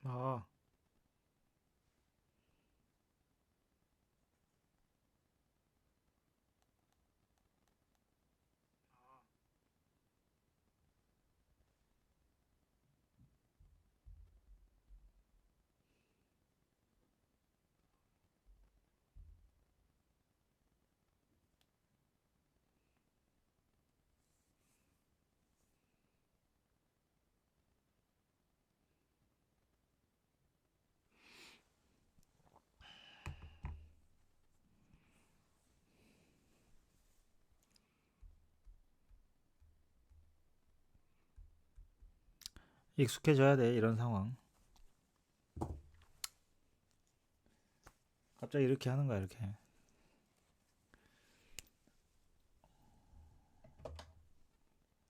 아, 익숙해져야 돼, 이런 상황. 갑자기 이렇게 하는 거야, 이렇게.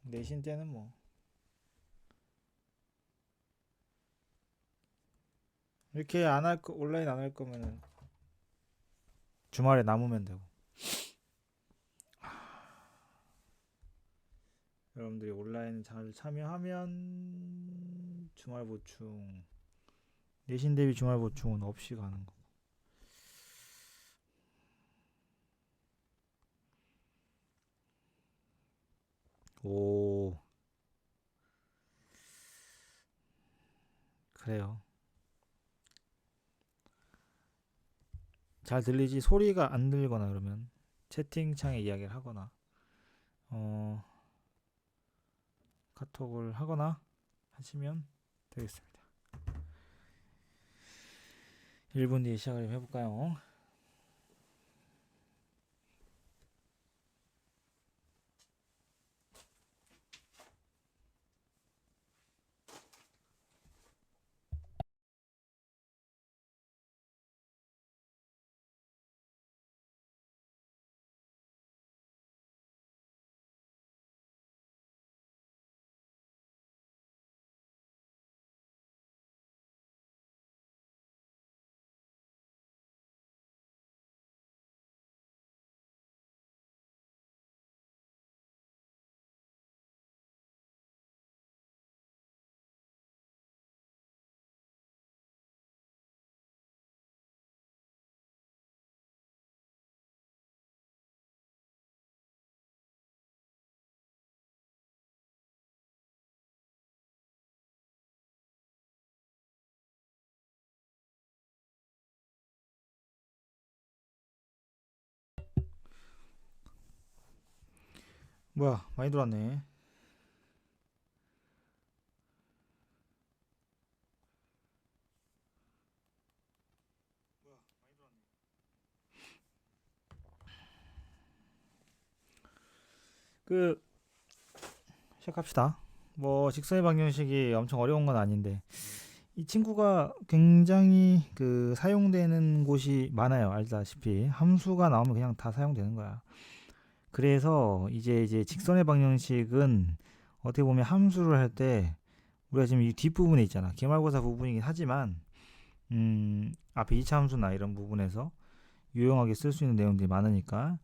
내신 때는 뭐. 이렇게 안 할 거, 온라인 안 할 거면은 주말에 남으면 되고. 여러분들이 온라인 잘 참여하면 주말 보충, 내신 대비 주말 보충은 없이 가는 거. 오, 그래요. 잘 들리지? 소리가 안 들리거나 그러면 채팅창에 이야기를 하거나, 어, 카톡을 하거나 하시면 되겠습니다. 1분 뒤에 시작을 좀 해볼까요? 뭐야, 많이 들어왔네. 그 시작합시다. 뭐 직선의 방정식이 엄청 어려운 건 아닌데 이 친구가 굉장히 그 사용되는 곳이 많아요. 알다시피 함수가 나오면 그냥 다 사용되는 거야. 그래서 이제 직선의 방정식은 어떻게 보면 함수를 할 때 우리가 지금 이 뒷부분에 있잖아. 기말고사 부분이긴 하지만 앞에 이차 함수나 이런 부분에서 유용하게 쓸 수 있는 내용들이 많으니까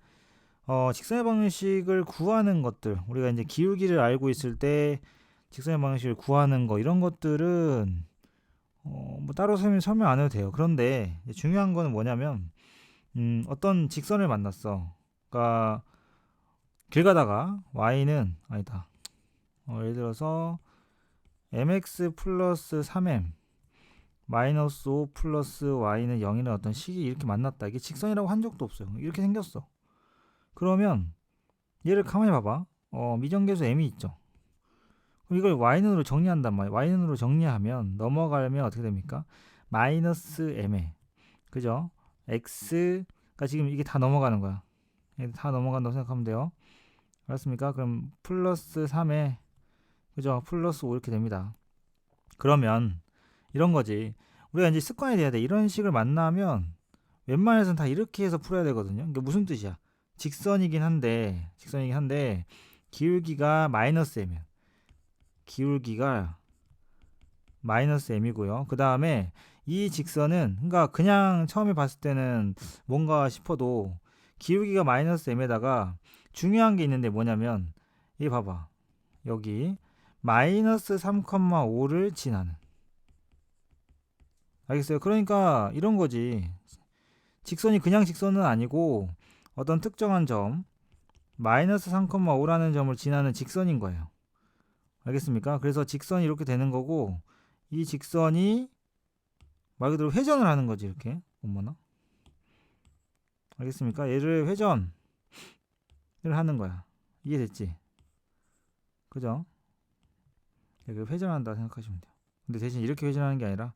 직선의 방정식을 구하는 것들, 우리가 이제 기울기를 알고 있을 때 직선의 방정식을 구하는 거 이런 것들은 뭐 따로 설명 안 해도 돼요. 그런데 중요한 거는 뭐냐면 어떤 직선을 만났어. 그러니까 길 가다가 y는 아니다. 예를 들어서 mx 플러스 3m 마이너스 5 플러스 y는 0이라는 어떤 식이 이렇게 만났다. 이게 직선이라고 한 적도 없어요. 이렇게 생겼어. 그러면 얘를 가만히 봐봐. 미정계수 m이 있죠. 그럼 이걸 y는으로 정리한단 말이야. y는으로 정리하면 넘어가면 어떻게 됩니까? 마이너스 m에 그죠? x가 지금 이게 다 넘어가는 거야. 이게 다 넘어간다고 생각하면 돼요. 알았습니까? 그럼 플러스 3에 그죠? 플러스 5 이렇게 됩니다. 그러면 이런 거지. 우리가 이제 습관이 돼야 돼. 이런 식을 만나면 웬만해서는 다 이렇게 해서 풀어야 되거든요. 이게 무슨 뜻이야? 직선이긴 한데 기울기가 마이너스 m이야. 기울기가 마이너스 m이고요. 그 다음에 이 직선은 그러니까 그냥 처음에 봤을 때는 뭔가 싶어도 기울기가 마이너스 m에다가 중요한 게 있는데 뭐냐면 이 봐봐. 여기 마이너스 3,5를 지나는 알겠어요? 그러니까 이런 거지. 직선이 그냥 직선은 아니고 어떤 특정한 점 마이너스 3,5라는 점을 지나는 직선인 거예요. 알겠습니까? 그래서 직선이 이렇게 되는 거고 이 직선이 말 그대로 회전을 하는 거지 이렇게. 어머나. 알겠습니까? 얘를 회전을 하는 거야. 이해됐지? 그죠? 이렇게 회전한다 생각하시면 돼요. 근데 대신 이렇게 회전하는 게 아니라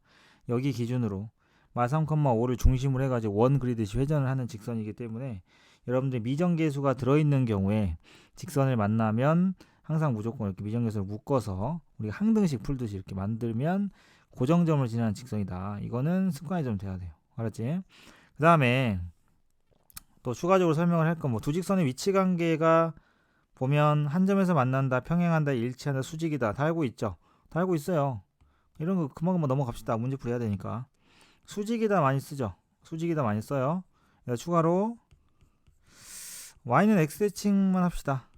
여기 기준으로 마3,5를 중심으로 해가지고 원 그리듯이 회전을 하는 직선이기 때문에 여러분들 미정계수가 들어있는 경우에 직선을 만나면 항상 무조건 이렇게 미정계수를 묶어서 우리가 항등식 풀듯이 이렇게 만들면 고정점을 지나는 직선이다. 이거는 습관이 좀 돼야 돼요. 알았지? 그 다음에 또 추가적으로 설명을 할 건 뭐 두 직선의 위치 관계가 보면 한 점에서 만난다, 평행한다, 일치한다, 수직이다 다 알고 있죠? 다 알고 있어요. 이런 거 금방금방 넘어갑시다. 문제풀이 해야 되니까. 수직이다 많이 쓰죠. 수직이다 많이 써요. 추가로 y는 x 대칭만 합시다.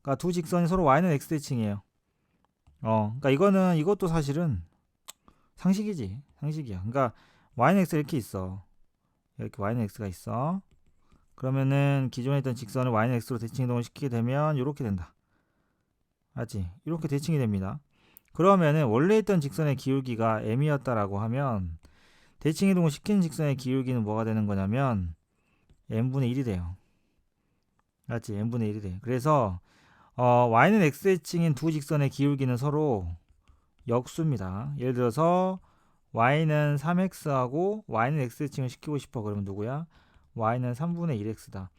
그러니까 두 직선이 서로 y는 x 대칭이에요. 그러니까 이것도 사실은 상식이지. 상식이야. 그러니까 y는 x 이렇게 있어. 이렇게 y는 x가 있어. 그러면은 기존에 있던 직선을 y는 x로 대칭 이동을 시키게 되면 이렇게 된다. 알지? 이렇게 대칭이 됩니다. 그러면은 원래 있던 직선의 기울기가 m이었다라고 하면 대칭 이동을 시키는 직선의 기울기는 뭐가 되는 거냐면 n분의 1이 돼요. 알지? n분의 1이 돼. 그래서 y는 x대칭인 두 직선의 기울기는 서로 역수입니다. 예를 들어서 y는 3x하고 y는 x대칭을 시키고 싶어. 그러면 누구야? y는 3분의 1x다.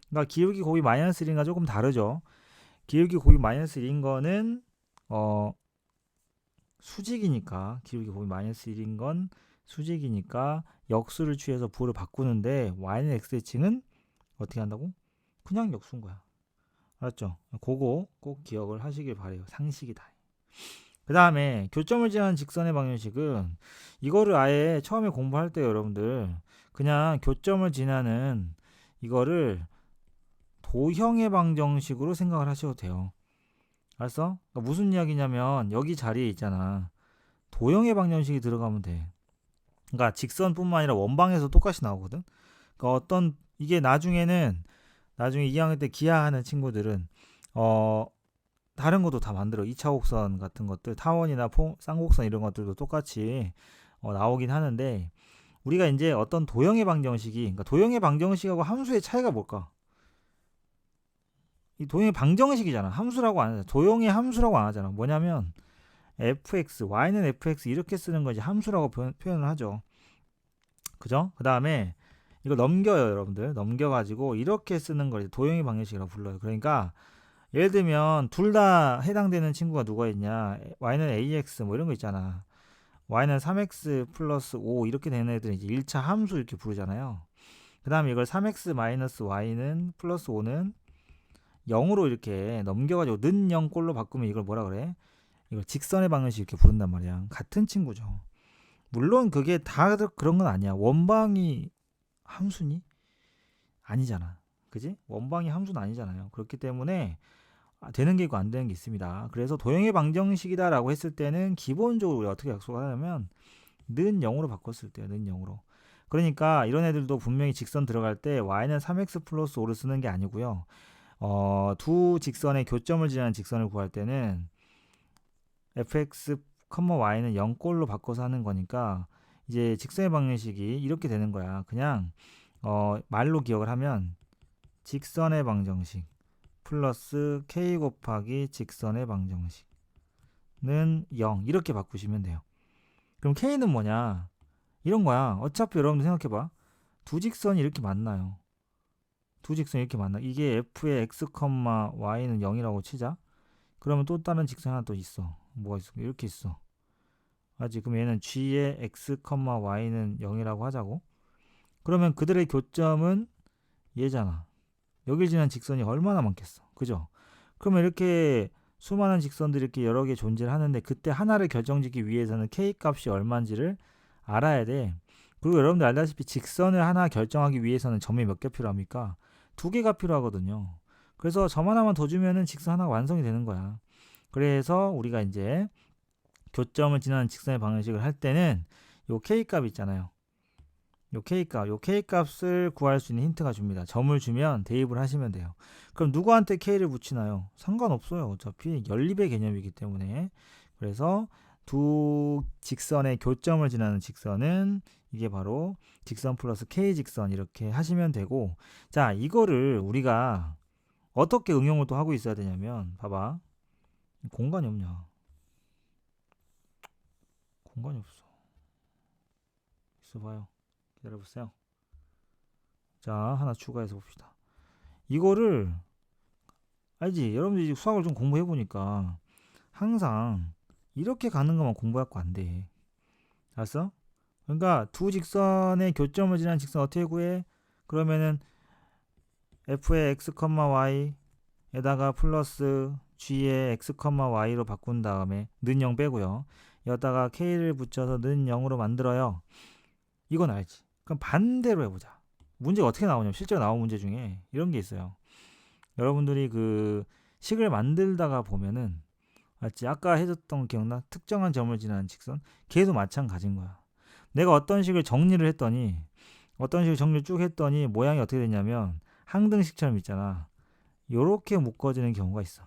그러니까 기울기 곱이 마이너스 1인가 조금 다르죠. 기울기 곱이 마이너스 1인 거는 수직이니까 기울기 곱이 마이너스 1인 건 수직이니까 역수를 취해서 부호를 바꾸는데 y는 x대칭은 어떻게 한다고? 그냥 역수인 거야. 알았죠? 그거 꼭 기억을 하시길 바래요. 상식이다. 그 다음에 교점을 지나는 직선의 방정식은 이거를 아예 처음에 공부할 때 여러분들 그냥 교점을 지나는 이거를 도형의 방정식으로 생각을 하셔도 돼요. 알았어? 그러니까 무슨 이야기냐면 여기 자리에 있잖아. 도형의 방정식이 들어가면 돼. 그러니까 직선뿐만 아니라 원방에서 똑같이 나오거든. 그러니까 이게 나중에 2학년 때 기하하는 친구들은 다른 것도 다 만들어. 2차 곡선 같은 것들, 타원이나 쌍곡선 이런 것들도 똑같이 나오긴 하는데 우리가 이제 어떤 도형의 방정식이 그러니까 도형의 방정식하고 함수의 차이가 뭘까? 이 도형의 방정식이잖아. 함수라고 안 하잖아. 도형의 함수라고 안 하잖아. 뭐냐면 fx, y는 fx 이렇게 쓰는 거지 함수라고 표현을 하죠. 그죠? 그 다음에 이거 넘겨요, 여러분들. 넘겨가지고 이렇게 쓰는 걸 도형의 방정식이라고 불러요. 그러니까 예를 들면 둘 다 해당되는 친구가 누가 있냐? y는 ax 뭐 이런 거 있잖아. y는 3x 플러스 5 이렇게 되는 애들은 이제 1차 함수 이렇게 부르잖아요. 그 다음에 이걸 3x 마이너스 y는 플러스 5는 0으로 이렇게 넘겨가지고 는 0꼴로 바꾸면 이걸 뭐라 그래? 이걸 직선의 방정식 이렇게 부른단 말이야. 같은 친구죠. 물론 그게 다 그런 건 아니야. 원방이 함수니? 아니잖아. 그지? 원방이 함수는 아니잖아요. 그렇기 때문에 되는 게 있고 안 되는 게 있습니다. 그래서 도형의 방정식이다라고 했을 때는 기본적으로 우리가 어떻게 약속하냐면 는 0으로 바꿨을 때요. 는 0으로. 그러니까 이런 애들도 분명히 직선 들어갈 때 y는 3x 플러스 5를 쓰는 게 아니고요. 두 직선의 교점을 지나는 직선을 구할 때는 fx, y는 0꼴로 바꿔서 하는 거니까 이제 직선의 방정식이 이렇게 되는 거야. 그냥 말로 기억을 하면 직선의 방정식 플러스 k 곱하기 직선의 방정식은 0 이렇게 바꾸시면 돼요. 그럼 k는 뭐냐? 이런 거야. 어차피 여러분들 생각해봐. 두 직선이 이렇게 만나요. 두 직선이 이렇게 만나. 이게 f의 x, y는 0이라고 치자. 그러면 또 다른 직선 하나 또 있어. 뭐가 있어? 이렇게 있어. 알지? 그럼 얘는 g의 x, y는 0이라고 하자고. 그러면 그들의 교점은 얘잖아. 여길 지난 직선이 얼마나 많겠어. 그죠? 그러면 이렇게 수많은 직선들이 이렇게 여러 개 존재를 하는데 그때 하나를 결정짓기 위해서는 k 값이 얼마인지를 알아야 돼. 그리고 여러분들 알다시피 직선을 하나 결정하기 위해서는 점이 몇 개 필요합니까? 2개가 필요하거든요. 그래서 점 하나만 더 주면은 직선 하나가 완성이 되는 거야. 그래서 우리가 이제 교점을 지나는 직선의 방정식을 할 때는 요 K값 있잖아요. 요 K값을 구할 수 있는 힌트가 줍니다. 점을 주면 대입을 하시면 돼요. 그럼 누구한테 K를 붙이나요? 상관없어요. 어차피 연립의 개념이기 때문에. 그래서 두 직선의 교점을 지나는 직선은 이게 바로 직선 플러스 K 직선 이렇게 하시면 되고, 자, 이거를 우리가 어떻게 응용을 또 하고 있어야 되냐면, 봐봐. 공간이 없냐? 공간이 없어. 있어봐요. 기다려보세요. 자, 하나 추가해서 봅시다. 이거를 알지? 여러분들이 이제 수학을 좀 공부해보니까 항상 이렇게 가는 것만 공부해갖고 안 돼. 알았어? 그러니까 두 직선의 교점을 지난 직선 어떻게 구해? 그러면은 f의 x, y에다가 플러스 g의 x, y로 바꾼 다음에 는 0 빼고요. 여기다가 k를 붙여서 는 0으로 만들어요. 이건 알지? 그럼 반대로 해보자. 문제가 어떻게 나오냐면 실제로 나온 문제 중에 이런 게 있어요. 여러분들이 그 식을 만들다가 보면은 맞지? 아까 해줬던 거 기억나? 특정한 점을 지나는 직선 걔도 마찬가지인 거야. 내가 어떤 식을 정리를 했더니 쭉 했더니 모양이 어떻게 됐냐면 항등식처럼 있잖아. 요렇게 묶어지는 경우가 있어.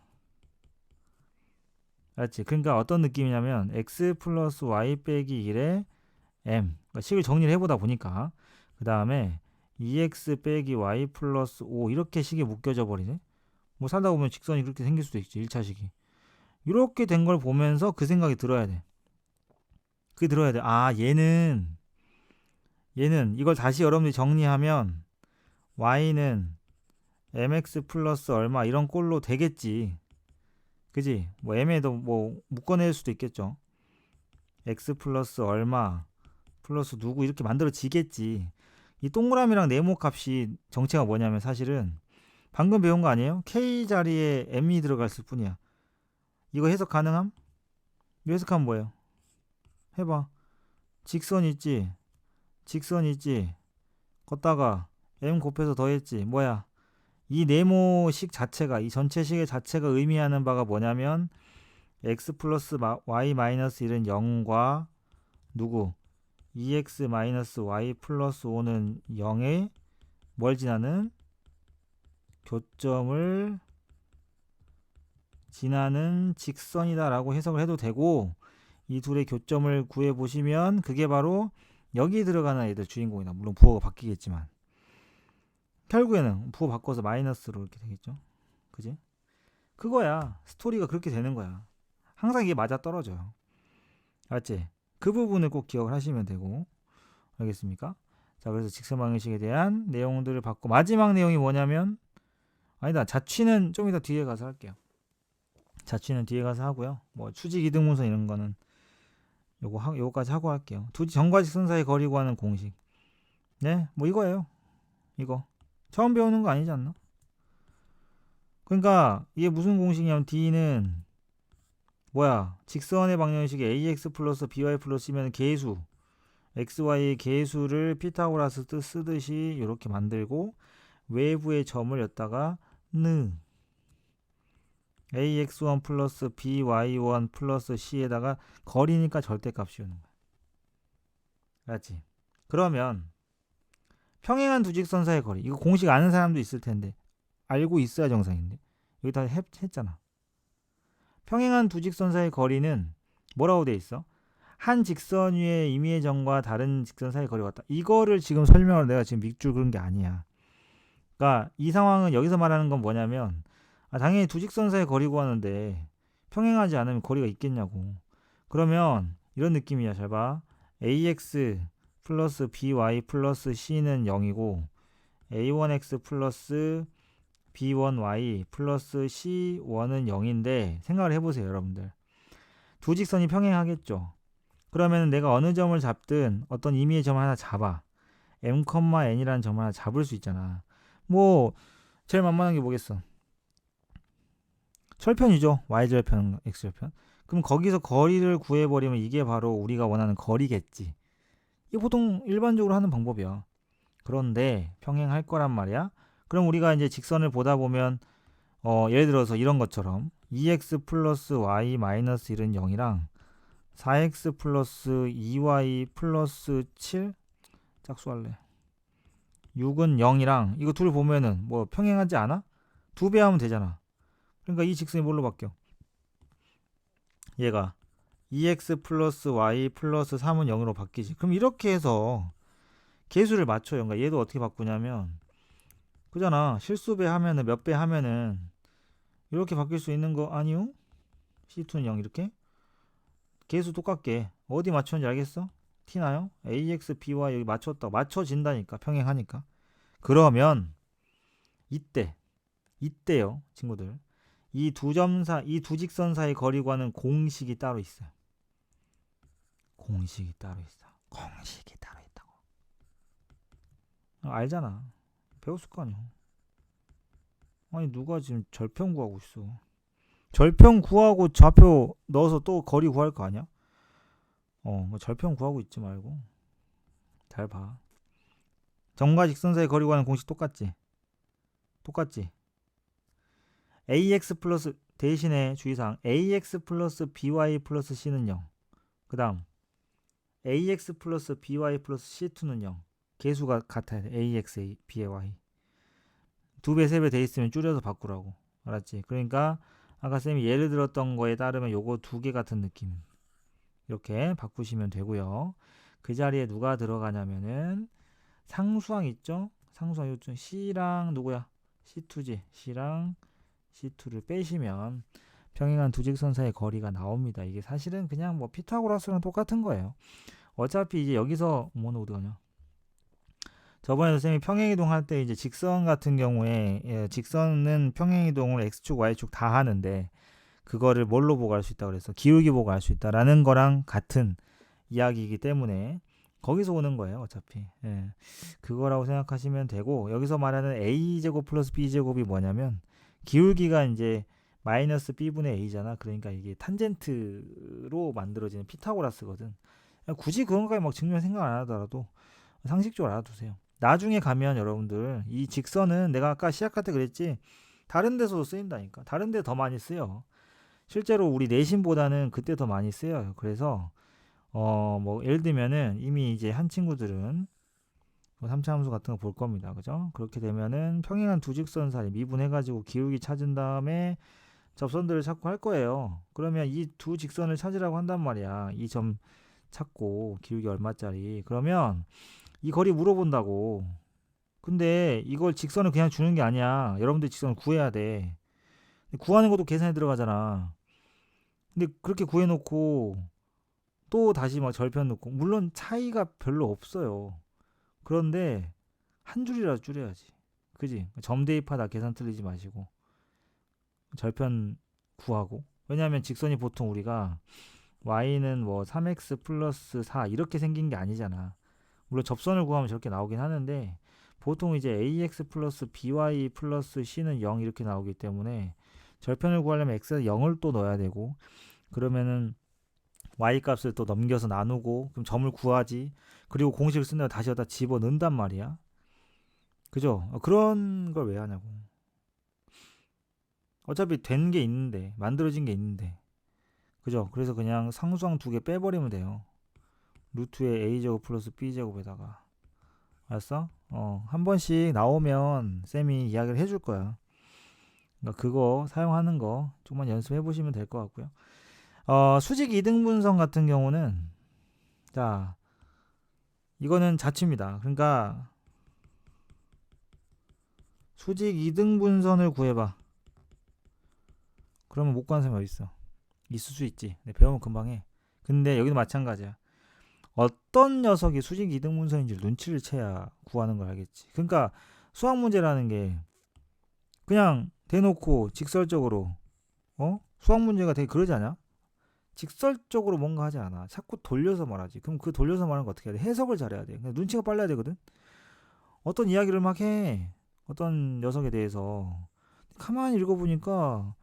알았지? 그러니까 어떤 느낌이냐면 x 플러스 y 빼기 1에 m, 그러니까 식을 정리를 해보다 보니까 그 다음에 2x 빼기 y 플러스 5 이렇게 식이 묶여져 버리네. 뭐 살다 보면 직선이 그렇게 생길 수도 있지. 1차식이 이렇게 된 걸 보면서 그 생각이 들어야 돼. 그게 들어야 돼. 아, 얘는 이걸 다시 여러분들이 정리하면 y는 mx 플러스 얼마 이런 꼴로 되겠지. 그지? 뭐 m에도 뭐 묶어낼 수도 있겠죠. x 플러스 얼마 플러스 누구 이렇게 만들어지겠지. 이 동그라미랑 네모 값이 정체가 뭐냐면 사실은 방금 배운 거 아니에요? k 자리에 m이 들어갔을 뿐이야. 이거 해석 가능함? 이거 해석하면 뭐예요? 해봐. 직선 있지? 걷다가 m 곱해서 더했지. 뭐야? 이 네모식 자체가, 이 전체식의 자체가 의미하는 바가 뭐냐면 x 플러스 y 마이너스 1은 0과 누구? 2x 마이너스 y 플러스 5는 0에 뭘 지나는? 교점을 지나는 직선이다 라고 해석을 해도 되고, 이 둘의 교점을 구해보시면 그게 바로 여기 들어가는 애들 주인공이다. 물론 부호가 바뀌겠지만 결국에는 부호 바꿔서 마이너스로 이렇게 되겠죠. 그지? 그거야. 스토리가 그렇게 되는 거야. 항상 이게 맞아 떨어져요. 알았지? 그 부분을 꼭 기억을 하시면 되고, 알겠습니까? 자, 그래서 직선 방정식에 대한 내용들을 받고, 마지막 내용이 뭐냐면, 아니다, 자취는 좀 이따 뒤에 가서 할게요. 자취는 뒤에 가서 하고요. 뭐 수직 이등분선 이런 거는 요거까지 하고 할게요. 두 점과 직선 사이 거리 구하는 공식. 네, 뭐 이거예요. 이거 처음 배우는 거 아니지 않나? 그러니까 이게 무슨 공식이냐면 D는 뭐야? 직선의 방정식에 ax 플러스 by 플러스 C면 계수 xy의 계수를 피타고라스 쓰듯이 이렇게 만들고 외부의 점을 였다가 느 ax1 플러스 by1 플러스 c에다가 거리니까 절대값 씌우는 거야. 알았지? 그러면 평행한 두 직선 사이의 거리, 이거 공식 아는 사람도 있을 텐데 알고 있어야 정상인데 여기 다 했잖아. 평행한 두 직선 사이의 거리는 뭐라고 돼 있어? 한 직선 위에 임의의 점과 다른 직선 사이의 거리가 같다. 이거를 지금 설명을 내가 지금 밑줄 그은 게 아니야. 그러니까 이 상황은 여기서 말하는 건 뭐냐면 당연히 두 직선 사이의 거리 구하는데 평행하지 않으면 거리가 있겠냐고. 그러면 이런 느낌이야. 잘 봐. ax 플러스 by 플러스 c는 0이고 a1x 플러스 b1y 플러스 c1은 0인데 생각을 해보세요. 여러분들. 두 직선이 평행하겠죠. 그러면 내가 어느 점을 잡든 어떤 임의의 점을 하나 잡아. m,n이라는 점을 하나 잡을 수 있잖아. 뭐 제일 만만한 게 뭐겠어? 철편이죠. y절편, x절편. 그럼 거기서 거리를 구해버리면 이게 바로 우리가 원하는 거리겠지. 이게 보통 일반적으로 하는 방법이야. 그런데 평행할 거란 말이야. 그럼 우리가 이제 직선을 보다 보면 예를 들어서 이런 것처럼 2x 플러스 y 마이너스 1은 0이랑 4x 플러스 2y 플러스 7 짝수할래. 6은 0이랑 이거 둘 보면은 뭐 평행하지 않아? 2배 하면 되잖아. 그러니까 이 직선이 뭘로 바뀌어? 얘가 2x 플러스 y 플러스 3은 0으로 바뀌지. 그럼 이렇게 해서 계수를 맞춰요. 그러니까 얘도 어떻게 바꾸냐면 그잖아. 실수배 하면은 몇 배 하면은 이렇게 바뀔 수 있는 거 아니요? C2는 0 이렇게 계수 똑같게 어디 맞췄는지 알겠어? 티나요? AX, BY 여기 맞췄다. 맞춰진다니까 평행하니까. 그러면 이때요 친구들, 이 두 점사 이 두 직선 사이 거리과는 공식이 따로 있어요. 공식이 따로 있어. 공식이 따로 있다고. 알잖아. 배웠을 거 아니야. 아니 누가 지금 절편 구하고 있어. 절편 구하고 좌표 넣어서 또 거리 구할 거 아니야? 절편 구하고 있지 말고 잘 봐. 점과 직선 사이 거리 구하는 공식 똑같지? 똑같지? AX 플러스 대신에 주의사항 AX 플러스 BY 플러스 C는 0. 그 다음 AX 플러스 BY 플러스 C2는 0. 계수가 같아야 돼. AX, BY. 2배, 3배 돼 있으면 줄여서 바꾸라고. 알았지? 그러니까 아까 쌤이 예를 들었던 거에 따르면 요거 두 개 같은 느낌. 이렇게 바꾸시면 되고요. 그 자리에 누가 들어가냐면은 상수항 있죠? 상수항 요즘 C랑 누구야? C2지. C랑 C2를 빼시면 평행한 두 직선 사이의 거리가 나옵니다. 이게 사실은 그냥 뭐 피타고라스랑 똑같은 거예요. 어차피 이제 여기서 뭐는 어디 가냐? 저번에 선생님이 평행이동 할 때 이제 직선 같은 경우에 직선은 평행이동을 x축, y축 다 하는데 그거를 뭘로 보고 할 수 있다 그래서 기울기 보고 할 수 있다라는 거랑 같은 이야기이기 때문에 거기서 오는 거예요. 어차피 그거라고 생각하시면 되고, 여기서 말하는 a제곱 플러스 b제곱이 뭐냐면 기울기가 이제 마이너스 b분의 a잖아. 그러니까 이게 탄젠트로 만들어지는 피타고라스거든. 굳이 그런까지 막 증명 생각 안 하더라도 상식적으로 알아두세요. 나중에 가면 여러분들 이 직선은 내가 아까 시작할 때 그랬지, 다른 데서도 쓰인다니까. 다른 데 더 많이 쓰여. 실제로 우리 내신보다는 그때 더 많이 쓰여요. 그래서 뭐 예를 들면은 이미 이제 한 친구들은 3차 함수 같은 거 볼 겁니다. 그죠? 그렇게 되면은 평행한 두 직선 사이 미분해가지고 기울기 찾은 다음에 접선들을 찾고 할 거예요. 그러면 이 두 직선을 찾으라고 한단 말이야. 이 점 찾고 기울기 얼마짜리. 그러면 이 거리 물어본다고. 근데 이걸 직선을 그냥 주는 게 아니야. 여러분들 직선을 구해야 돼. 구하는 것도 계산에 들어가잖아. 근데 그렇게 구해놓고 또 다시 막 절편 넣고, 물론 차이가 별로 없어요. 그런데 한 줄이라도 줄여야지. 그지? 점 대입하다 계산 틀리지 마시고 절편 구하고. 왜냐하면 직선이 보통 우리가 y는 뭐 3x 플러스 4 이렇게 생긴 게 아니잖아. 물론 접선을 구하면 저렇게 나오긴 하는데 보통 이제 ax 플러스 by 플러스 c는 0 이렇게 나오기 때문에 절편을 구하려면 x에 0을 또 넣어야 되고, 그러면은 y 값을 또 넘겨서 나누고 그럼 점을 구하지. 그리고 공식을 쓴다고 다시 여기다 집어 넣는단 말이야. 그죠? 그런 걸 왜 하냐고. 어차피 된 게 있는데, 만들어진 게 있는데. 그죠? 그래서 그냥 상수항 두 개 빼버리면 돼요. 루트의 a제곱 플러스 b제곱에다가. 알았어? 한 번씩 나오면 쌤이 이야기를 해줄 거야. 그러니까 그거 사용하는 거 조금만 연습해 보시면 될 것 같고요. 수직 이등분선 같은 경우는, 자, 이거는 자취입니다. 그러니까 수직 이등분선을 구해봐. 그러면 못 구하는 사람이 어딨어? 있을 수 있지. 네, 배우면 금방 해. 근데 여기도 마찬가지야. 어떤 녀석이 수직 이등분선인지 눈치를 채야 구하는 걸 알겠지. 그러니까 수학 문제라는 게 그냥 대놓고 직설적으로 수학 문제가 되게 그러지 않아? 직설적으로 뭔가 하지 않아. 자꾸 돌려서 말하지. 그럼 그 돌려서 말하는 거 어떻게 해야 돼? 해석을 잘해야 돼. 눈치가 빨라야 되거든. 어떤 이야기를 막 해. 어떤 녀석에 대해서. 가만히 읽어보니까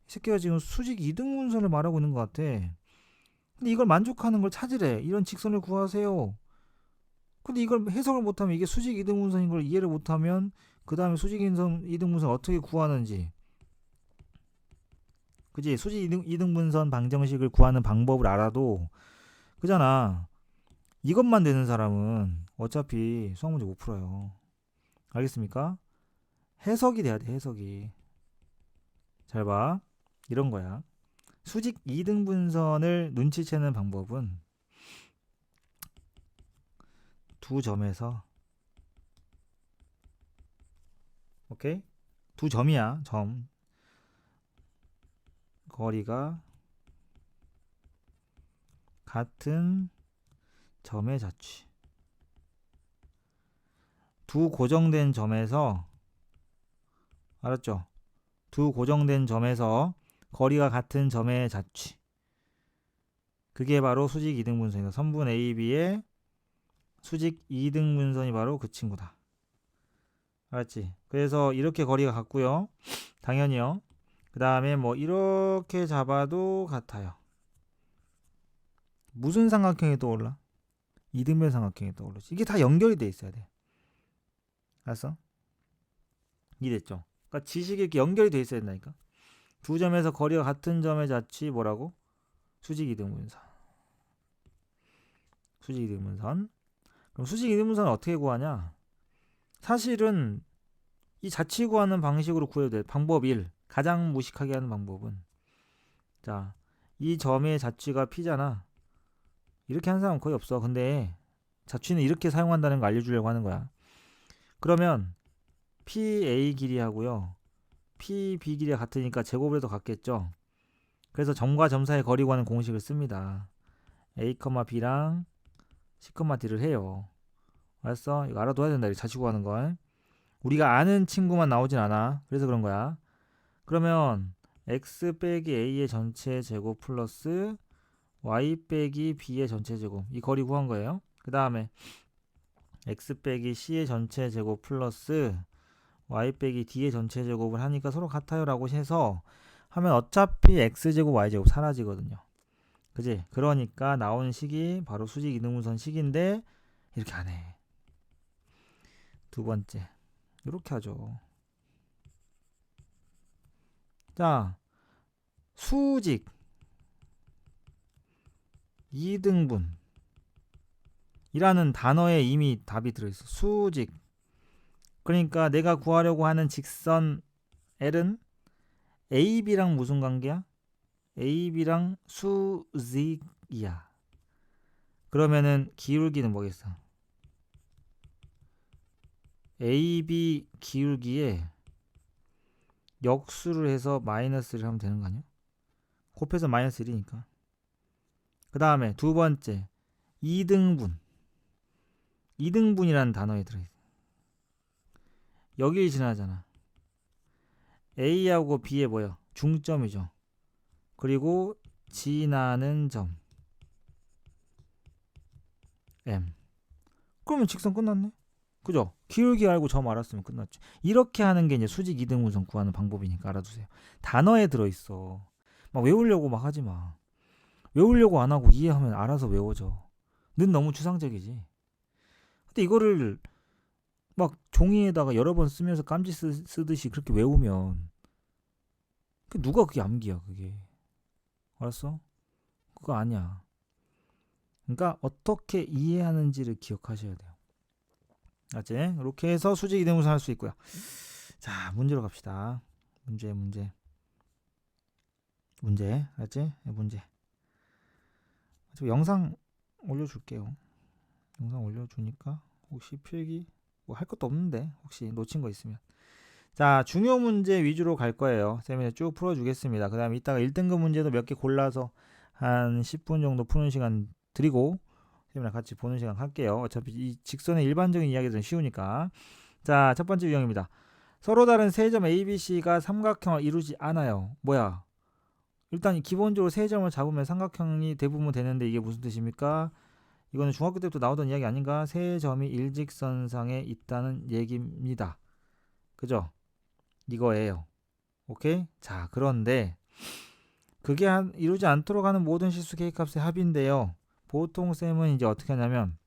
이 새끼가 지금 수직 이등분선을 말하고 있는 것 같아. 근데 이걸 만족하는 걸 찾으래. 이런 직선을 구하세요. 근데 이걸 해석을 못하면, 이게 수직 이등분선인 걸 이해를 못하면 그 다음에 수직 이등분선 어떻게 구하는지 그지? 수직 이등분선 방정식을 구하는 방법을 알아도 그잖아. 이것만 되는 사람은 어차피 수학 문제 못 풀어요. 알겠습니까? 해석이 돼야 돼, 해석이. 잘 봐. 이런 거야. 수직 이등분선을 눈치채는 방법은 두 점에서, 오케이? 두 점이야, 점. 거리가 같은 점의 자취. 두 고정된 점에서, 알았죠? 두 고정된 점에서 거리가 같은 점의 자취. 그게 바로 수직 이등분선이다. 선분 AB의 수직 이등분선이 바로 그 친구다. 알았지? 그래서 이렇게 거리가 같고요. 당연히요. 그 다음에 뭐 이렇게 잡아도 같아요. 무슨 삼각형이 떠올라? 이등변 삼각형이 떠오르지. 이게 다 연결이 돼 있어야 돼. 알았어? 이해됐죠? 그러니까 지식이 이렇게 연결이 돼 있어야 된다니까. 두 점에서 거리가 같은 점의 자취 뭐라고? 수직 이등분선. 수직 이등분선. 그럼 수직 이등분선을 어떻게 구하냐? 사실은 이 자취 구하는 방식으로 구해도 돼. 방법 1. 가장 무식하게 하는 방법은, 자, 이 점의 자취가 P잖아. 이렇게 하는 사람은 거의 없어. 근데 자취는 이렇게 사용한다는 거 알려주려고 하는 거야. 그러면 PA 길이하고요, PB 길이가 같으니까 제곱을 해도 같겠죠. 그래서 점과 점 사이의 거리 구하는 공식을 씁니다. A, B랑 C, D를 해요. 알았어? 이거 알아둬야 된다. 이 자취 구하는 걸. 우리가 아는 친구만 나오진 않아. 그래서 그런 거야. 그러면 x 빼기 a의 전체 제곱 플러스 y 빼기 b의 전체 제곱, 이 거리 구한 거예요. 그 다음에 x 빼기 c의 전체 제곱 플러스 y 빼기 d의 전체 제곱을 하니까 서로 같아요 라고 해서 하면 어차피 x제곱 y제곱 사라지거든요. 그지? 그러니까 나오는 식이 바로 수직 이등분선 식인데 이렇게 안 해. 두 번째, 이렇게 하죠. 자, 수직 2등분 이라는 단어에 이미 답이 들어있어. 수직. 그러니까 내가 구하려고 하는 직선 L은 AB랑 무슨 관계야? AB랑 수직이야. 그러면은 기울기는 뭐겠어? AB 기울기에 역수를 해서 마이너스를 하면 되는 거 아니야? 곱해서 마이너스 1이니까. 그 다음에 두 번째, 2등분. 2등분이라는 단어에 들어있어. 여길 지나잖아. A하고 B의 뭐야? 중점이죠. 그리고 지나는 점 M. 그러면 직선 끝났네. 그죠? 기울기 알고 점 알았으면 끝났죠. 이렇게 하는 게 이제 수직 이등분선 구하는 방법이니까 알아두세요. 단어에 들어있어. 막 외우려고 막 하지 마. 외우려고 안 하고 이해하면 알아서 외워져. 는 너무 추상적이지. 근데 이거를 막 종이에다가 여러 번 쓰면서 깜지 쓰듯이 그렇게 외우면 누가 그게 암기야 그게. 알았어? 그거 아니야. 그러니까 어떻게 이해하는지를 기억하셔야 돼요. 알았지? 이렇게 해서 수직 이등분선 할 수 있고요. 자, 문제로 갑시다. 문제. 알았지? 문제. 영상 올려줄게요. 영상 올려주니까 혹시 필기 뭐 할 것도 없는데 혹시 놓친 거 있으면. 자, 중요 문제 위주로 갈 거예요. 쌤이 쭉 풀어주겠습니다. 그 다음에 이따가 1등급 문제도 몇 개 골라서 한 10분 정도 푸는 시간 드리고 쌤이랑 같이 보는 시간 할게요. 어차피 이 직선의 일반적인 이야기들은 쉬우니까. 자, 첫 번째 유형입니다. 서로 다른 세 점 ABC가 삼각형을 이루지 않아요. 뭐야? 일단 기본적으로 세 점을 잡으면 삼각형이 대부분 되는데 이게 무슨 뜻입니까? 이거는 중학교 때부터 나오던 이야기 아닌가? 세 점이 일직선상에 있다는 얘기입니다. 그죠? 이거예요. 오케이? 자, 그런데 그게 이루지 않도록 하는 모든 실수 K값의 합인데요. 보통 쌤은 이제 어떻게 하냐면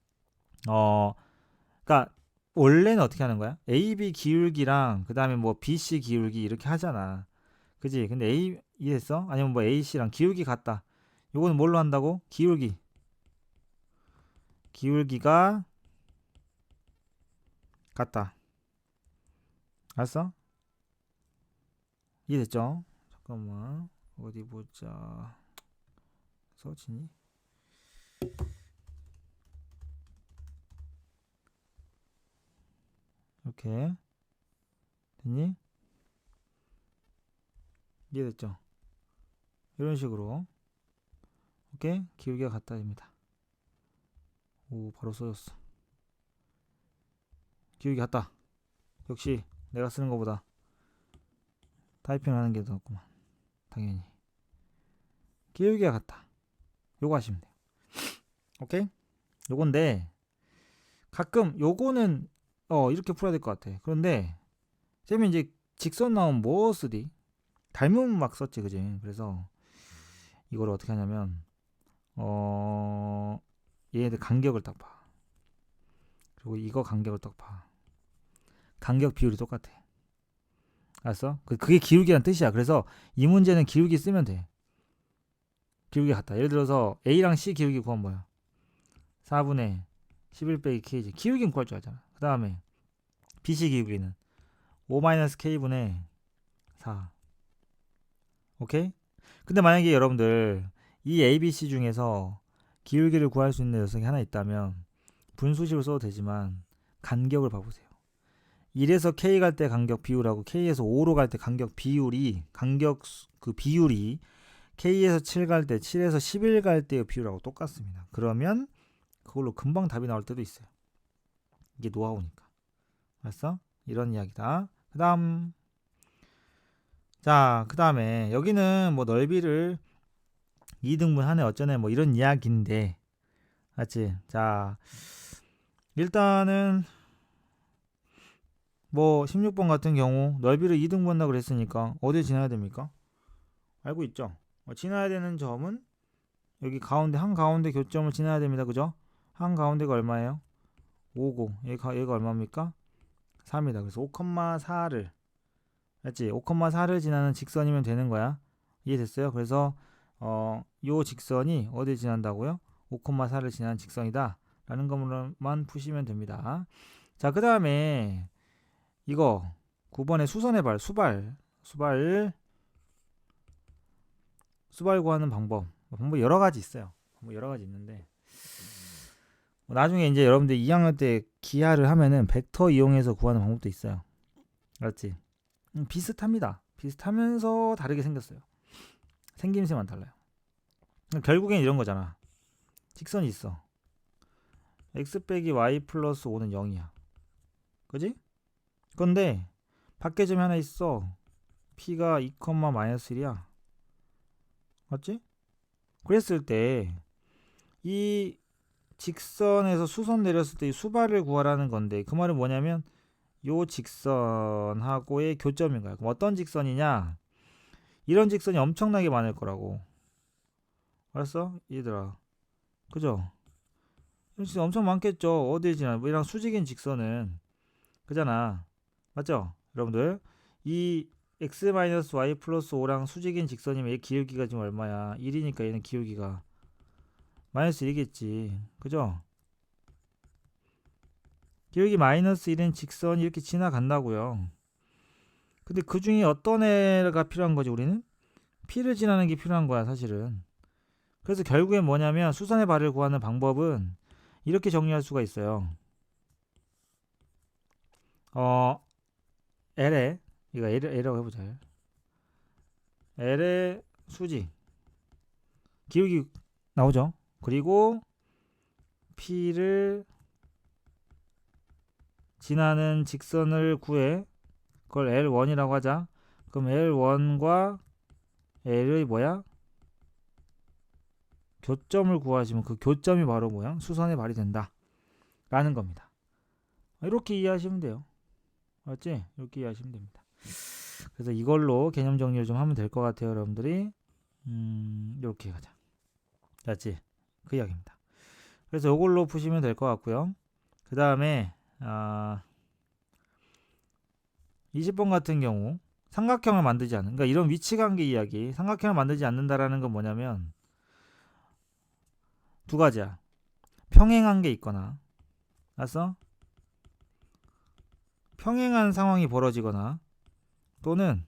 그러니까 원래는 어떻게 하는 거야? AB 기울기랑 그 다음에 뭐 BC 기울기 이렇게 하잖아. 그지? 근데 이해했어? 아니면 뭐 AC랑 기울기 같다. 요거는 뭘로 한다고? 기울기가 같다. 알았어? 이해됐죠? 잠깐만 어디 보자. 서치니? 이렇게 됐니? 이해됐죠? 이런 식으로 오케이? 기울기가 같다 됩니다. 오 바로 써졌어. 기울기 같다. 역시 내가 쓰는 것보다 타이핑을 하는 게 더 낫구만. 당연히 기울기가 같다. 요거 하시면 돼요. 오케이? 요건데 가끔 요거는 이렇게 풀어야 될 것 같아. 그런데 쌤이 이제 직선 나오면 뭐 쓰디? 닮으면 막 썼지 그지? 그래서 이걸 어떻게 하냐면 얘네들 간격을 딱 봐. 그리고 이거 간격을 딱 봐. 간격 비율이 똑같아. 알았어? 그게 기울기란 뜻이야. 그래서 이 문제는 기울기 쓰면 돼. 기울기 같다. 예를 들어서 A랑 C 기울기 구하면 뭐야? 4분의 11 빼기 K지. 기울기는 구할 줄 알잖아. 그 다음에 BC 기울기는 5-K분의 4. 오케이? 근데 만약에 여러분들 이 ABC 중에서 기울기를 구할 수 있는 녀석이 하나 있다면 분수식으로 써도 되지만 간격을 봐보세요. 1에서 K 갈 때 간격 비율하고 K에서 5로 갈 때 간격 비율이 그 비율이 K에서 7 갈 때 7에서 11 갈 때의 비율하고 똑같습니다. 그러면 그걸로 금방 답이 나올 때도 있어요. 이게 노하우니까. 알았어? 이런 이야기다. 그 다음에 여기는 뭐 넓이를 2등분 하네 어쩌네 뭐 이런 이야기인데 맞지? 자 일단은 뭐 16번 같은 경우 넓이를 2등분 한다고 그랬으니까 어디에 지나야 됩니까? 알고 있죠? 지나야 되는 점은 여기 가운데 한가운데 교점을 지나야 됩니다. 그죠? 한가운데가 얼마예요? 5고 얘가 얼마입니까? 3이다. 그래서 5,4를 맞지? 5,4를 지나는 직선이면 되는 거야. 이해됐어요? 그래서 요 직선이 어디 지난다고요? 5,4를 지나는 직선이다 라는 것만 푸시면 됩니다. 자, 그 다음에 이거 9번의 수선의 발 수발 구하는 방법 여러 가지 있어요. 여러 가지 있는데 나중에 이제 여러분들 2학년 때 기하를 하면은 벡터 이용해서 구하는 방법도 있어요. 알았지? 비슷합니다. 비슷하면서 다르게 생겼어요. 생김새만 달라요. 결국엔 이런 거잖아. 직선이 있어. x 빼기 y 플러스 5는 0이야. 그지? 근데 밖에 점이 하나 있어. p가 2, 마이너스 1이야. 맞지? 그랬을 때 이 직선에서 수선 내렸을 때 이 수발을 구하라는 건데 그 말은 뭐냐면 요 직선하고의 교점인 거야. 그럼 어떤 직선이냐? 이런 직선이 엄청나게 많을 거라고. 알았어? 얘들아. 그죠? 이런 직선 엄청 많겠죠. 어디에 지나? 뭐 이랑 수직인 직선은 그잖아. 맞죠? 여러분들 이 x-y 플러스 5랑 수직인 직선이면 얘 기울기가 지금 얼마야? 1이니까 얘는 기울기가 마이너스 1이겠지. 그죠? 기울기 마이너스 1인 직선이 이렇게 지나간다고요. 근데 그 중에 어떤 애가 필요한 거지 우리는? P를 지나는 게 필요한 거야 사실은. 그래서 결국엔 뭐냐면 수선의 발을 구하는 방법은 이렇게 정리할 수가 있어요. L에 이거 L이라고 해보자. L의 수직 기울기 나오죠. 그리고 P를 지나는 직선을 구해. 그걸 L1이라고 하자. 그럼 L1과 L의 뭐야? 교점을 구하시면 그 교점이 바로 뭐야? 수선의 발이 된다 라는 겁니다. 이렇게 이해하시면 돼요. 맞지? 이렇게 이해하시면 됩니다. 그래서 이걸로 개념 정리를 좀 하면 될 것 같아요 여러분들이. 이렇게 가자. 맞지? 그 이야기입니다. 그래서 이걸로 푸시면 될 것 같고요. 그 다음에 20번 같은 경우 삼각형을 만들지 않는, 그러니까 이런 위치관계 이야기, 삼각형을 만들지 않는다라는 건 뭐냐면 두 가지야. 평행한 게 있거나, 알았어? 평행한 상황이 벌어지거나, 또는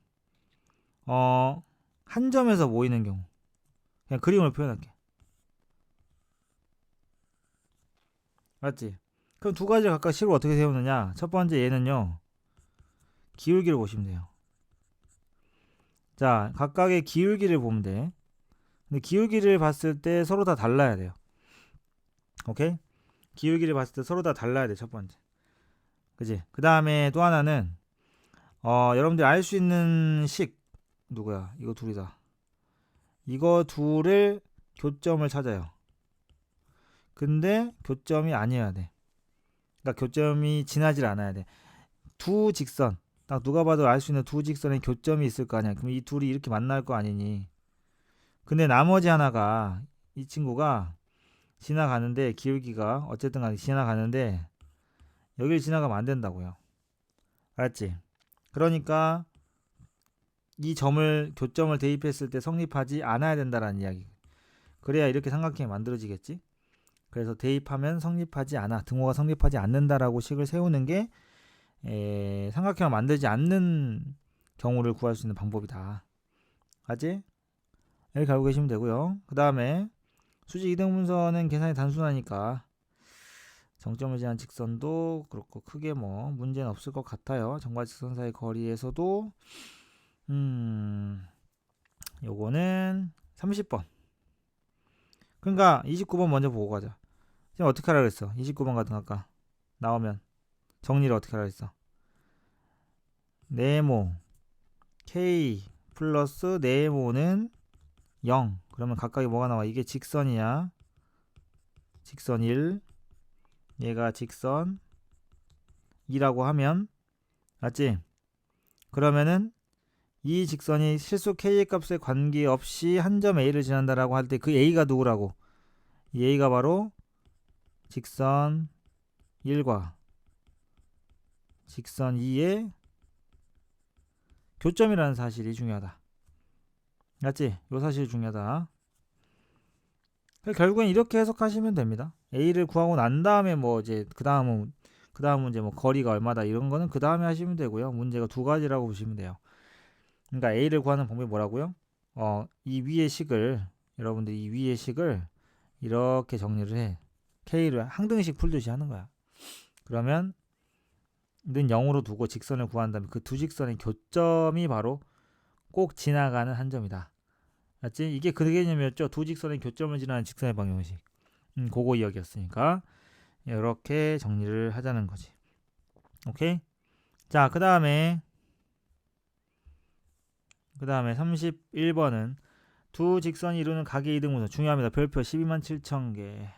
한 점에서 모이는 경우. 그냥 그림을 표현할게. 맞지? 그럼 두 가지 각각 식을 어떻게 세우느냐? 첫 번째 얘는요, 기울기를 보시면 돼요. 자, 각각의 기울기를 보면 돼. 근데 기울기를 봤을 때 서로 다 달라야 돼요. 오케이? 기울기를 봤을 때 서로 다 달라야 돼, 첫 번째. 그지? 그 다음에 또 하나는, 여러분들이 알 수 있는 식, 누구야? 이거 둘이다. 이거 둘을 교점을 찾아요. 근데 교점이 아니어야 돼. 그러니까 교점이 지나질 않아야 돼. 두 직선, 딱 누가 봐도 알 수 있는 두 직선에 교점이 있을 거 아니야. 그럼 이 둘이 이렇게 만날 거 아니니. 근데 나머지 하나가, 이 친구가 지나가는데, 기울기가 어쨌든 간에 지나가는데 여길 지나가면 안 된다고요. 알았지? 그러니까 이 점을, 교점을 대입했을 때 성립하지 않아야 된다라는 이야기. 그래야 이렇게 삼각형이 만들어지겠지. 그래서 대입하면 성립하지 않아, 등호가 성립하지 않는다라고 식을 세우는 게 삼각형을 만들지 않는 경우를 구할 수 있는 방법이다. 알지? 이렇게 알고 계시면 되고요. 그 다음에 수직 이등분선은 계산이 단순하니까 정점을 지난 직선도 그렇고 크게 뭐 문제는 없을 것 같아요. 정과 직선 사이 거리에서도 요거는 30번. 그러니까 29번 먼저 보고 가자. 지금 어떻게 하라 그랬어? 29번 같은 거 아까 나오면 정리를 어떻게 하라 그랬어? 네모 K 플러스 네모는 0. 그러면 각각이 뭐가 나와? 이게 직선이야. 직선 1. 얘가 직선 2라고 하면, 맞지? 그러면은 이 직선이 실수 K의 값에 관계없이 한 점 A를 지난다라고 할 때 그 A가 누구라고? 이 A가 바로 직선 1과 직선 2의 교점이라는 사실이 중요하다. 맞지? 이 사실이 중요하다. 결국엔 이렇게 해석하시면 됩니다. A를 구하고 난 다음에 뭐 이제 그 다음 문제 뭐 거리가 얼마다 이런 거는 그 다음에 하시면 되고요. 문제가 두 가지라고 보시면 돼요. 그러니까 A를 구하는 방법이 뭐라고요? 이 위의 식을, 여러분들이 이 위의 식을 이렇게 정리를 해. K를 항등식 풀듯이 하는 거야. 그러면 는 0으로 두고 직선을 구한다면 그 두 직선의 교점이 바로 꼭 지나가는 한 점이다. 맞지? 이게 그 개념이었죠. 두 직선의 교점을 지나는 직선의 방정식. 그거 이야기였으니까 이렇게 정리를 하자는 거지. 오케이? 자, 그 다음에 31번은 두 직선이 이루는 각의 이등분선. 중요합니다. 별표 127,000개.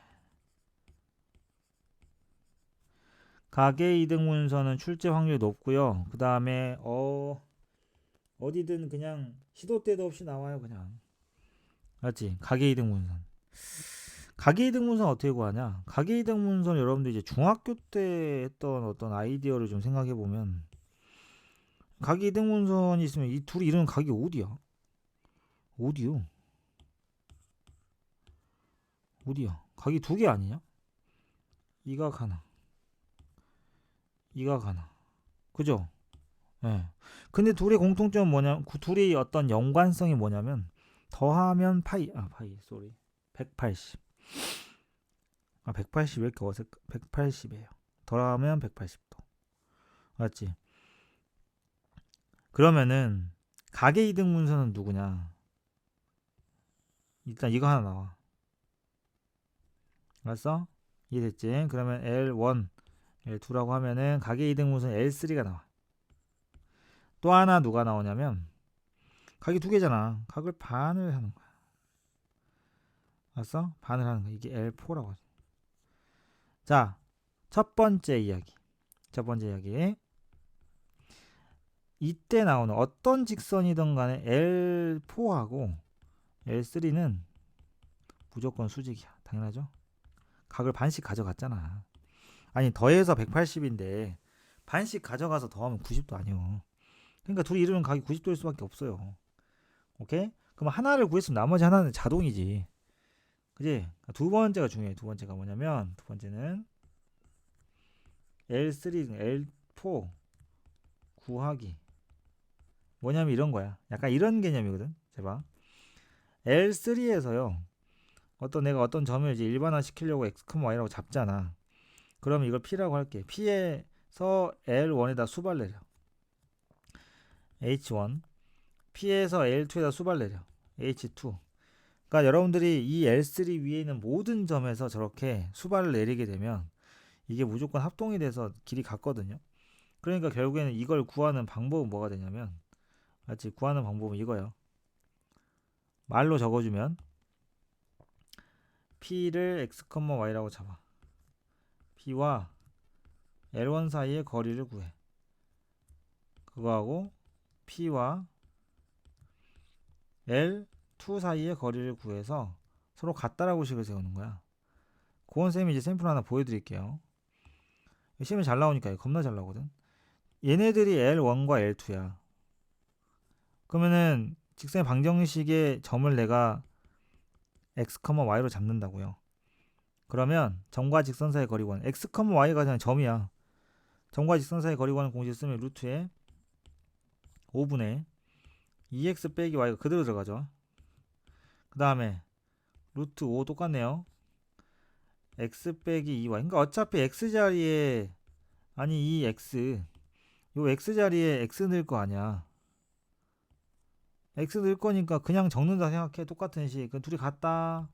각의 이등분선은 출제 확률이 높고요. 그 다음에 어디든 그냥 시도 때도 없이 나와요. 그냥. 맞지? 각의 이등분선. 각의 이등분선 어떻게 구하냐? 각의 이등분선 여러분들 이제 중학교 때 했던 어떤 아이디어를 좀 생각해 보면, 각의 이등분선이 있으면 이 둘이 이루는 각이 어디야? 어디요? 어디야? 각이 두 개 아니냐? 이 각 하나, 이 각 하나. 그죠? 예. 근데 둘의 공통점은 뭐냐? 둘의 어떤 연관성이 뭐냐면 더하면 파이, 쏘리. 180. 180 왜 이렇게 어색? 180이에요. 더하면 180도. 맞지? 그러면은 각의 이등분선은 누구냐? 일단 이거 하나 나와. 알았어? 이해됐지? 그러면 L1, L2라고 하면은 각의 이등분선 L3가 나와. 또 하나 누가 나오냐면 각이 두 개잖아. 각을 반을 하는 거야. 알았어? 반을 하는 거야. 이게 L4라고 하죠. 자, 첫 번째 이야기. 이때 나오는 어떤 직선이든 간에 L4하고 L3는 무조건 수직이야. 당연하죠? 각을 반씩 가져갔잖아. 아니, 더해서 180인데 반씩 가져가서 더하면 90도 아니요. 그러니까 둘이 이루면 각이 90도일 수밖에 없어요. 오케이? 그럼 하나를 구했으면 나머지 하나는 자동이지. 그지? 두 번째가 중요해. 두 번째가 뭐냐면 두 번째는 L3, L4 구하기. 뭐냐면 이런 거야. 약간 이런 개념이거든. 제발. L3에서요. 내가 어떤 점을 이제 일반화 시키려고 x, y라고 잡잖아. 그러면 이걸 p라고 할게. p에서 L1에다 수발 내려. H1. p에서 L2에다 수발 내려. H2. 그러니까 여러분들이 이 L3 위에 있는 모든 점에서 저렇게 수발을 내리게 되면 이게 무조건 합동이 돼서 길이 같거든요. 그러니까 결국에는 이걸 구하는 방법은 뭐가 되냐면, 맞지? 구하는 방법은 이거예요. 말로 적어주면 p를 x, y라고 잡아. p와 L1 사이의 거리를 구해. 그거하고 p와 L2 사이의 거리를 구해서 서로 같다라고 식을 세우는 거야. 고원쌤이 이제 샘플 하나 보여드릴게요. 시험이 잘 나오니까 겁나 잘 나오거든. 얘네들이 L1과 L2야. 그러면은 직선의 방정식의 점을 내가 x, y로 잡는다고요. 그러면 점과 직선 사이의 거리관 x, y가 그냥 점이야. 점과 직선 사이의 거리관을 공식 쓰면 루트에 5분의 2x 빼기 y가 그대로 들어가죠. 그 다음에 루트 5 똑같네요. x 빼기 2y. 그러니까 어차피 x자리에, 아니 이 x, 요 x자리에 x 넣을 거 아니야. x 넣을 거니까 그냥 적는다 생각해. 똑같은 식. 그 둘이 같다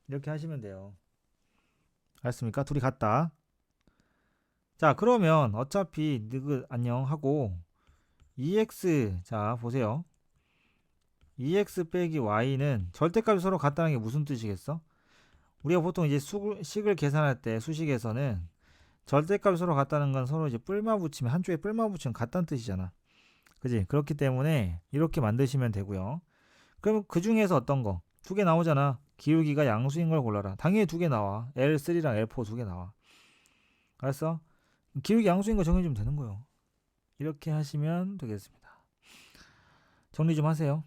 이렇게 하시면 돼요. 알았습니까? 둘이 같다. 자, 그러면 어차피 느긋 안녕 하고 2x, 자 보세요. 2x 빼기 y는 절대값이 서로 같다는 게 무슨 뜻이겠어? 우리가 보통 이제 식을 계산할 때 수식에서는 절대값이 서로 같다는 건 서로 이제 뿔마 붙이면, 한쪽에 뿔마 붙이면 같다는 뜻이잖아. 그지? 그렇기 때문에 이렇게 만드시면 되고요. 그럼 그 중에서 어떤 거? 두 개 나오잖아. 기울기가 양수인 걸 골라라. 당연히 두 개 나와. L3랑 L4 두 개 나와. 알았어? 기울기 양수인 거 정해주면 되는 거예요. 이렇게 하시면 되겠습니다. 정리 좀 하세요.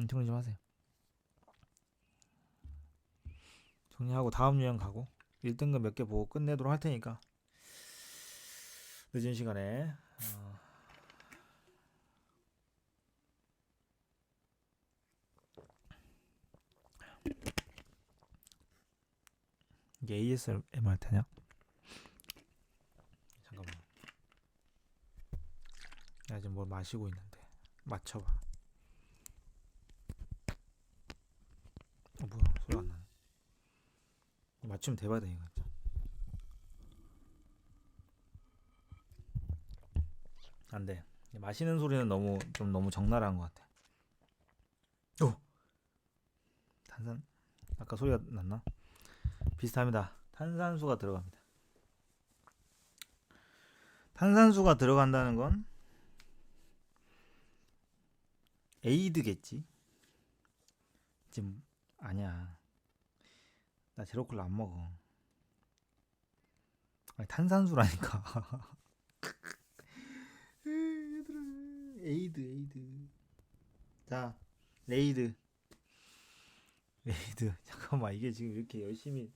정리 좀 하세요. 정리하고 다음 유형 가고 1등급 몇 개 보고 끝내도록 할 테니까 늦은 시간에 이게 ASMR 되냐? 잠깐만. 나 지금 뭘 마시고 있는데 맞춰봐. 뭐야, 소리 안 나네. 맞추면 대박이다 이거. 안 돼. 마시는 소리는 너무 적나라한 것 같아. 오! 탄산, 아까 소리가 났나? 비슷합니다. 탄산수가 들어갑니다. 탄산수가 들어간다는 건 에이드겠지? 지금 아니야. 나 제로콜라 안 먹어. 아니, 탄산수라니까. 얘들아, 에이드. 자, 레이드. 잠깐만, 이게 지금 이렇게 열심히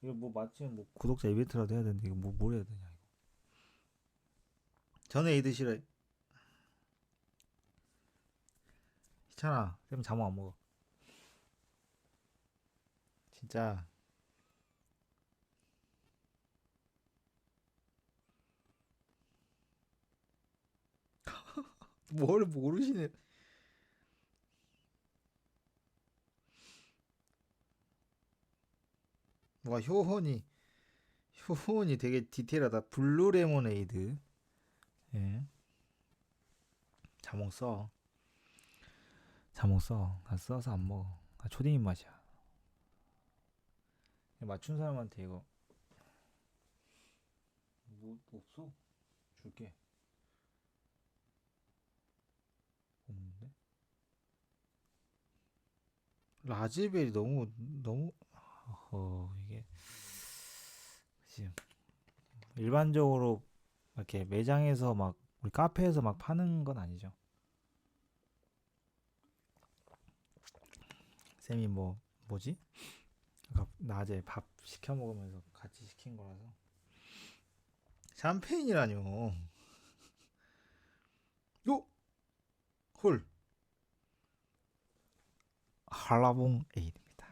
이거 뭐 맞추면 뭐 구독자 이벤트라도 해야 되는데 이거 뭘 해야 되냐 이거. 저는 에이드 싫어해. 귀찮아. 쌤 자몽 안 먹어. 진짜. 뭘 모르시네. 와, 효혼이 되게 디테일하다. 블루 레모네이드. 예. 자몽 써. 자몽 써. 나 써서 안 먹어. 나 초딩 입맛이야. 맞춘 사람한테 이거 뭐 없어? 줄게. 없는데? 라즈베리 너무 이게 그치. 일반적으로 이렇게 매장에서 막 우리 카페에서 막 파는 건 아니죠. 쌤이 뭐지? 아까 낮에 밥 시켜 먹으면서 같이 시킨 거라서. 샴페인이라뇨. 요! 헐. 한라봉 에이드입니다.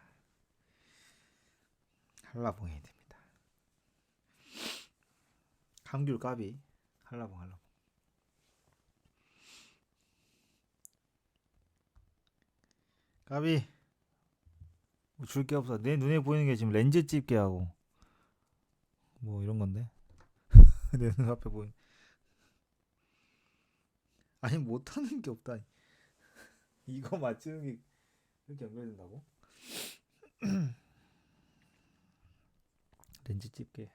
한라봉 에이드입니다. 감귤 까비. 한라봉. 까비. 줄 게 없어. 내 눈에 보이는 게 지금 렌즈 집게하고 뭐 이런 건데. 내 눈앞에 보이는. 아니 못하는 게 없다. 이거 맞추는 게 이렇게 연결된다고? 렌즈 집게.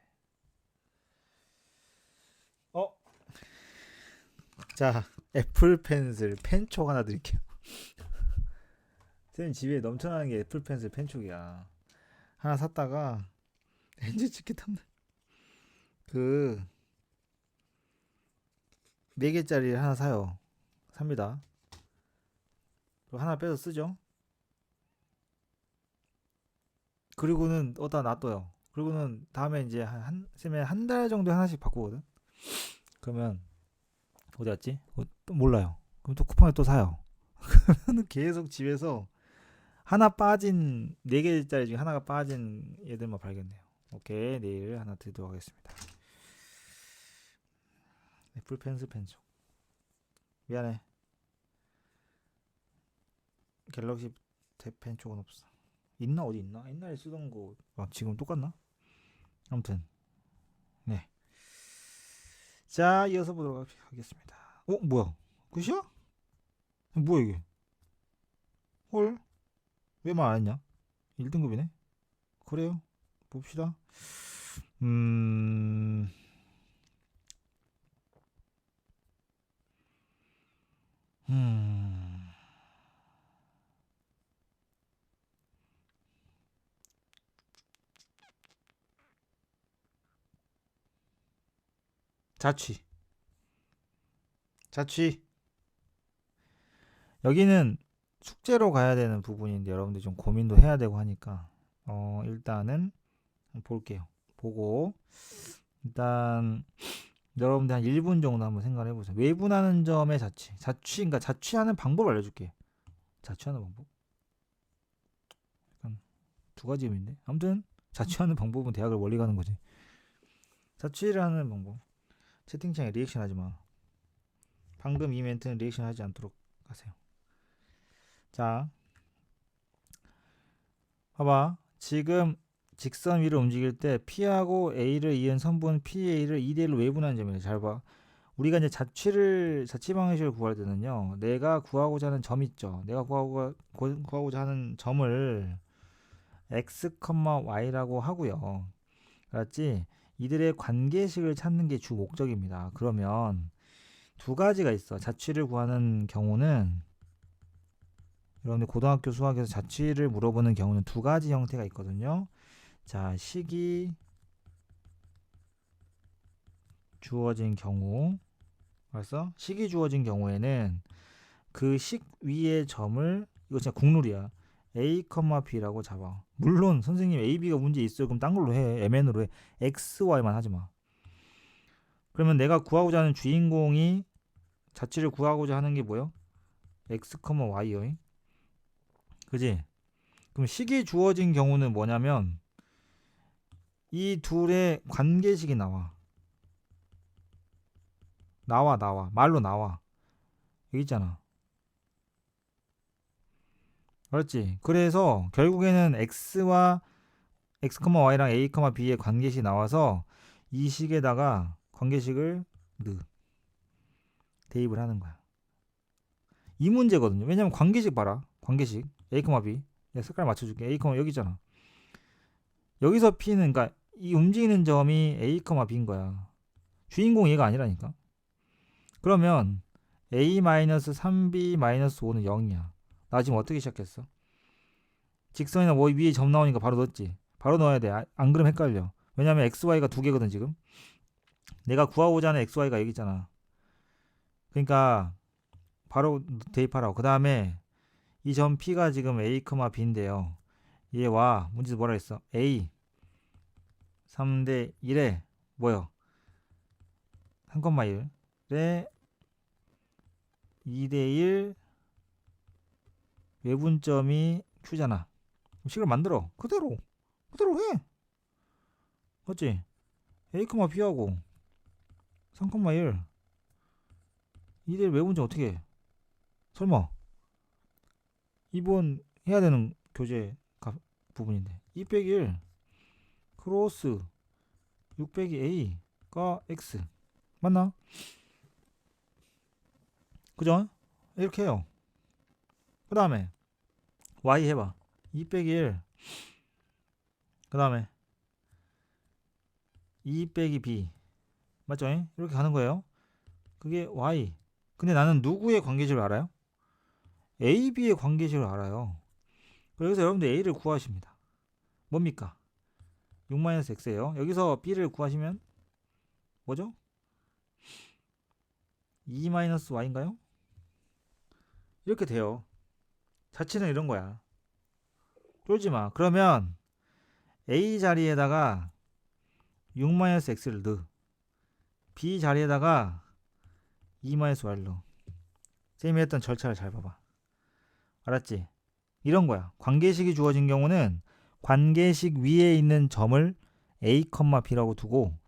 자, 애플 펜슬 펜촉 하나 드릴게요. 쌤 집에 넘쳐나는 게 애플 펜슬 펜촉이야. 하나 샀다가 렌즈 집게 탐나. 그 4개짜리 하나 사요. 삽니다. 그리고 하나 빼서 쓰죠. 그리고는 어디다 놔둬요. 그리고는 다음에 이제 쌤이 한 달 정도에 하나씩 바꾸거든. 그러면 어디 갔지? 또 몰라요. 그럼 또 쿠팡에 또 사요. 그러면 계속 집에서 하나 빠진 4개짜리 중에 하나가 빠진 얘들만 발견돼요. 오케이, 내일 하나 드리도록 하겠습니다. 애플 펜슬 펜촉. 미안해. 갤럭시 펜촉은 없어. 있나? 어디 있나? 옛날에 쓰던 거 지금 똑같나? 아무튼 네. 자, 이어서 보도록 하겠습니다. 뭐야? 끝이야? 뭐야 이게? 헐? 왜 말 안 했냐? 1등급이네? 그래요? 봅시다. 음... 음... 자취. 여기는 숙제로 가야 되는 부분인데 여러분들 좀 고민도 해야 되고 하니까 일단은 볼게요. 보고 일단 여러분들 한 1분 정도 한번 생각을 해보세요. 외분하는 점의 자취, 그러니까 자취하는 방법 알려줄게. 자취하는 방법. 약간 두 가지 의미인데. 아무튼 자취하는 방법은 대학을 멀리 가는 거지. 자취를 하는 방법. 채팅창에 리액션 하지 마. 방금 이 멘트는 리액션 하지 않도록 하세요. 자, 봐봐. 지금 직선 위를 움직일 때 P하고 A를 이은 선분 PA를 2대1로 외분하는 점이에요. 잘 봐. 우리가 이제 자취 방식을 구할 때는요. 내가 구하고자 하는 점 있죠. 내가 구하고자 하는 점을 x, y라고 하고요. 알았지? 이들의 관계식을 찾는 게 주 목적입니다. 그러면 두 가지가 있어. 자취를 구하는 경우는 여러분들 고등학교 수학에서 자취를 물어보는 경우는 두 가지 형태가 있거든요. 자, 식이 주어진 경우, 알았어? 식이 주어진 경우에는 그 식 위의 점을, 이거 진짜 국룰이야, A, B라고 잡아. 물론 선생님 A, B가 문제 있어요. 그럼 딴 걸로 해. MN으로 해. X, Y만 하지 마. 그러면 내가 구하고자 하는 주인공이 자취를 구하고자 하는 게 뭐예요? X, Y요. 그지? 그럼 식이 주어진 경우는 뭐냐면 이 둘의 관계식이 나와. 말로 나와. 여기 있잖아. 그렇지? 그래서 결국에는 X와 X, Y랑 A, B의 관계식이 나와서 이 식에다가 관계식을 대입을 하는 거야. 이 문제거든요. 왜냐면 관계식 봐라. 관계식 A, B. 내가 색깔 맞춰줄게. A, 여기 있잖아. 여기서 P는, 그러니까 이 움직이는 점이 A, B인 거야. 주인공 얘가 아니라니까. 그러면 A-3B-5는 0이야. 나 지금 어떻게 시작했어? 직선이나 뭐 위에 점 나오니까 바로 넣었지. 바로 넣어야 돼. 안 그러면 헷갈려. 왜냐면 XY가 두 개거든 지금. 내가 구하고자 하는 XY가 여기 있잖아. 그러니까 바로 대입하라고. 그 다음에 이 점 P가 지금 A, B인데요. 얘와 문제에서 뭐라 했어? A 3대 1에 뭐요? 3,1에 2대 1 외분점이 Q잖아. 식을 만들어. 그대로 해. 맞지? A, B하고 3,1 2대 1 외분점 어떻게 해? 설마 2번 해야 되는 교재 부분인데 2 빼기 1 크로스 6 빼기 A가 X 맞나? 그죠? 이렇게 해요. 그 다음에 Y 해봐. 2 빼기 1 그 다음에 2 빼기 B 맞죠? 이렇게 가는 거예요. 그게 Y. 근데 나는 누구의 관계식을 알아요? A, B의 관계식을 알아요. 그래서 여러분들 A를 구하십니다. 뭡니까? 6-X예요. 여기서 B를 구하시면 뭐죠? 2-Y인가요? 이렇게 돼요. 자취는 이런 거야. 쫄지 마. 그러면 A 자리에다가 6-X를 넣어. B 자리에다가 2-Y를 넣어. 쌤이 했던 절차를 잘 봐봐. 알았지? 이런 거야. 관계식이 주어진 경우는 관계식 위에 있는 점을 A, B라고 두고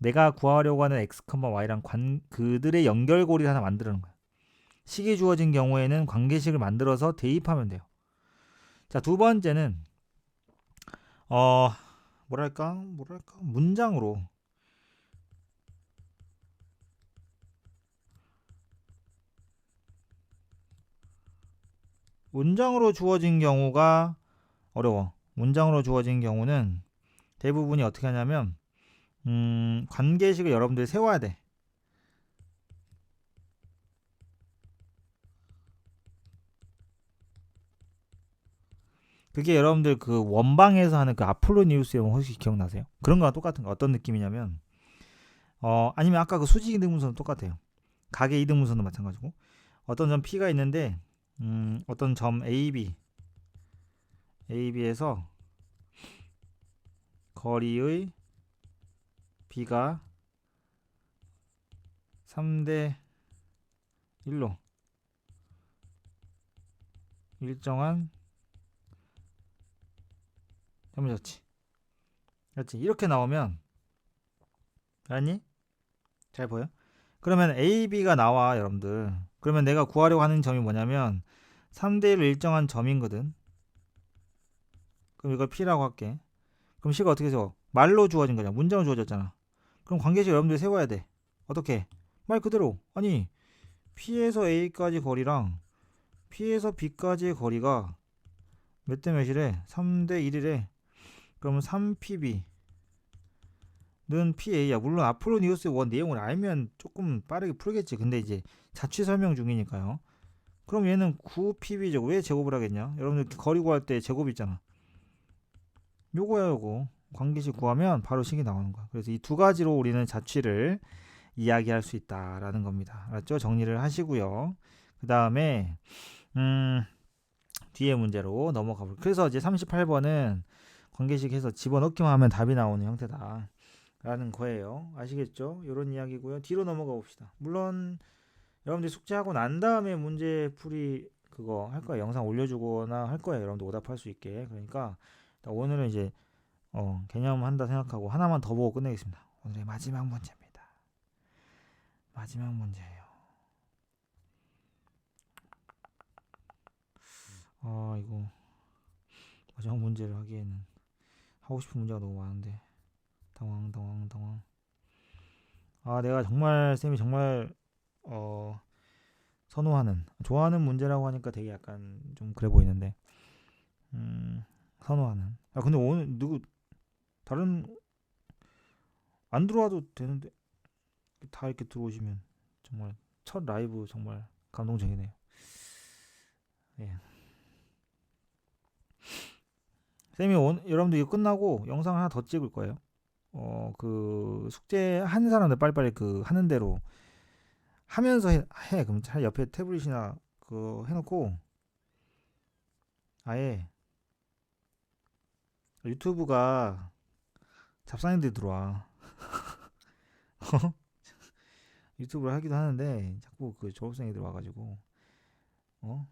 내가 구하려고 하는 X, Y랑 그들의 연결고리를 하나 만드는 거야. 식이 주어진 경우에는 관계식을 만들어서 대입하면 돼요. 자, 두 번째는 뭐랄까 문장으로 주어진 경우가 어려워. 문장으로 주어진 경우는 대부분이 어떻게 하냐면 관계식을 여러분들이 세워야 돼. 그게 여러분들 그 원방에서 하는 그 아폴로니우스 영어 혹시 기억나세요? 그런 거랑 똑같은 거. 어떤 느낌이냐면 아니면 아까 그 수직 이등분선도 똑같아요. 가계 이등분선도 마찬가지고 어떤 점 P가 있는데 어떤 점 AB에서 거리의 B가 3대 1로 일정한 점이었지. 그렇지. 이렇게 나오면 알았니? 잘 보여? 그러면 AB가 나와 여러분들. 그러면 내가 구하려고 하는 점이 뭐냐면 3대 1로 일정한 점이거든. 그럼 이걸 P라고 할게. 그럼 C가 어떻게 세워? 말로 주어진 거잖아. 문장으로 주어졌잖아. 그럼 관계식 여러분들이 세워야 돼. 어떻게? 말 그대로. 아니 P에서 A까지 거리랑 P에서 B까지의 거리가 몇 대 몇이래? 3대 1이래. 그러면 3PB는 PA야. 물론 아폴로니우스 원 내용을 알면 조금 빠르게 풀겠지. 근데 이제 자취 설명 중이니까요. 그럼 얘는 9PB죠. 왜 제곱을 하겠냐? 여러분들 거리 구할 때 제곱 있잖아. 요거야 요거. 관계식 구하면 바로 식이 나오는 거야. 그래서 이 두 가지로 우리는 자취를 이야기할 수 있다라는 겁니다. 알았죠? 정리를 하시고요. 그 다음에 뒤에 문제로 넘어가 볼게요. 그래서 이제 38번은 관계식 해서 집어넣기만 하면 답이 나오는 형태다 라는 거예요. 아시겠죠? 이런 이야기고요. 뒤로 넘어가 봅시다. 물론 여러분들 숙제하고 난 다음에 문제풀이 그거 할 거예요. 영상 올려주거나 할 거예요. 여러분들 오답할 수 있게. 그러니까 오늘은 이제 개념 한다 생각하고 하나만 더 보고 끝내겠습니다. 오늘의 마지막 문제입니다. 마지막 문제예요. 이거 마지막 문제를 하기에는 하고 싶은 문제가 너무 많은데 당황. 내가 정말 쌤이 정말 선호하는 좋아하는 문제라고 하니까 되게 약간 좀 그래 보이는데 선호하는. 근데 오늘 누구 다른 안 들어와도 되는데 다 이렇게 들어오시면 정말 첫 라이브 정말 감동적이네요. 예. 쌤이 여러분들 이거 끝나고 영상 하나 더 찍을 거예요. 그 숙제 한 사람들 빨리빨리 그 하는 대로 하면서 그럼 차라리 옆에 태블릿이나 그 해놓고 아예 유튜브가 잡사님들이 들어와. 유튜브를 하기도 하는데 자꾸 그 졸업생이 들어와가지고 어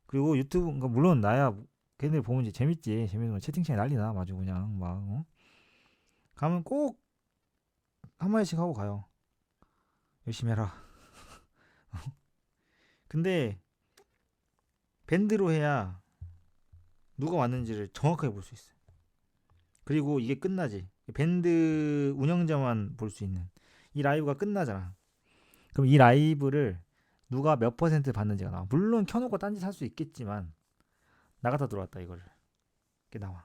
그리고 유튜브 그러니까 물론 나야 걔네들 보면 이제 재밌지. 재밌으면 채팅창에 난리나 아주 그냥 막 가면 꼭 한마디씩 하고 가요. 열심히 해라. 근데 밴드로 해야 누가 왔는지를 정확하게 볼 수 있어요. 그리고 이게 끝나지. 밴드 운영자만 볼 수 있는 이 라이브가 끝나잖아. 그럼 이 라이브를 누가 몇 퍼센트 받는지가 나와. 물론 켜놓고 딴짓 할 수 있겠지만 나갔다 들어왔다 이거를 이렇게 나와.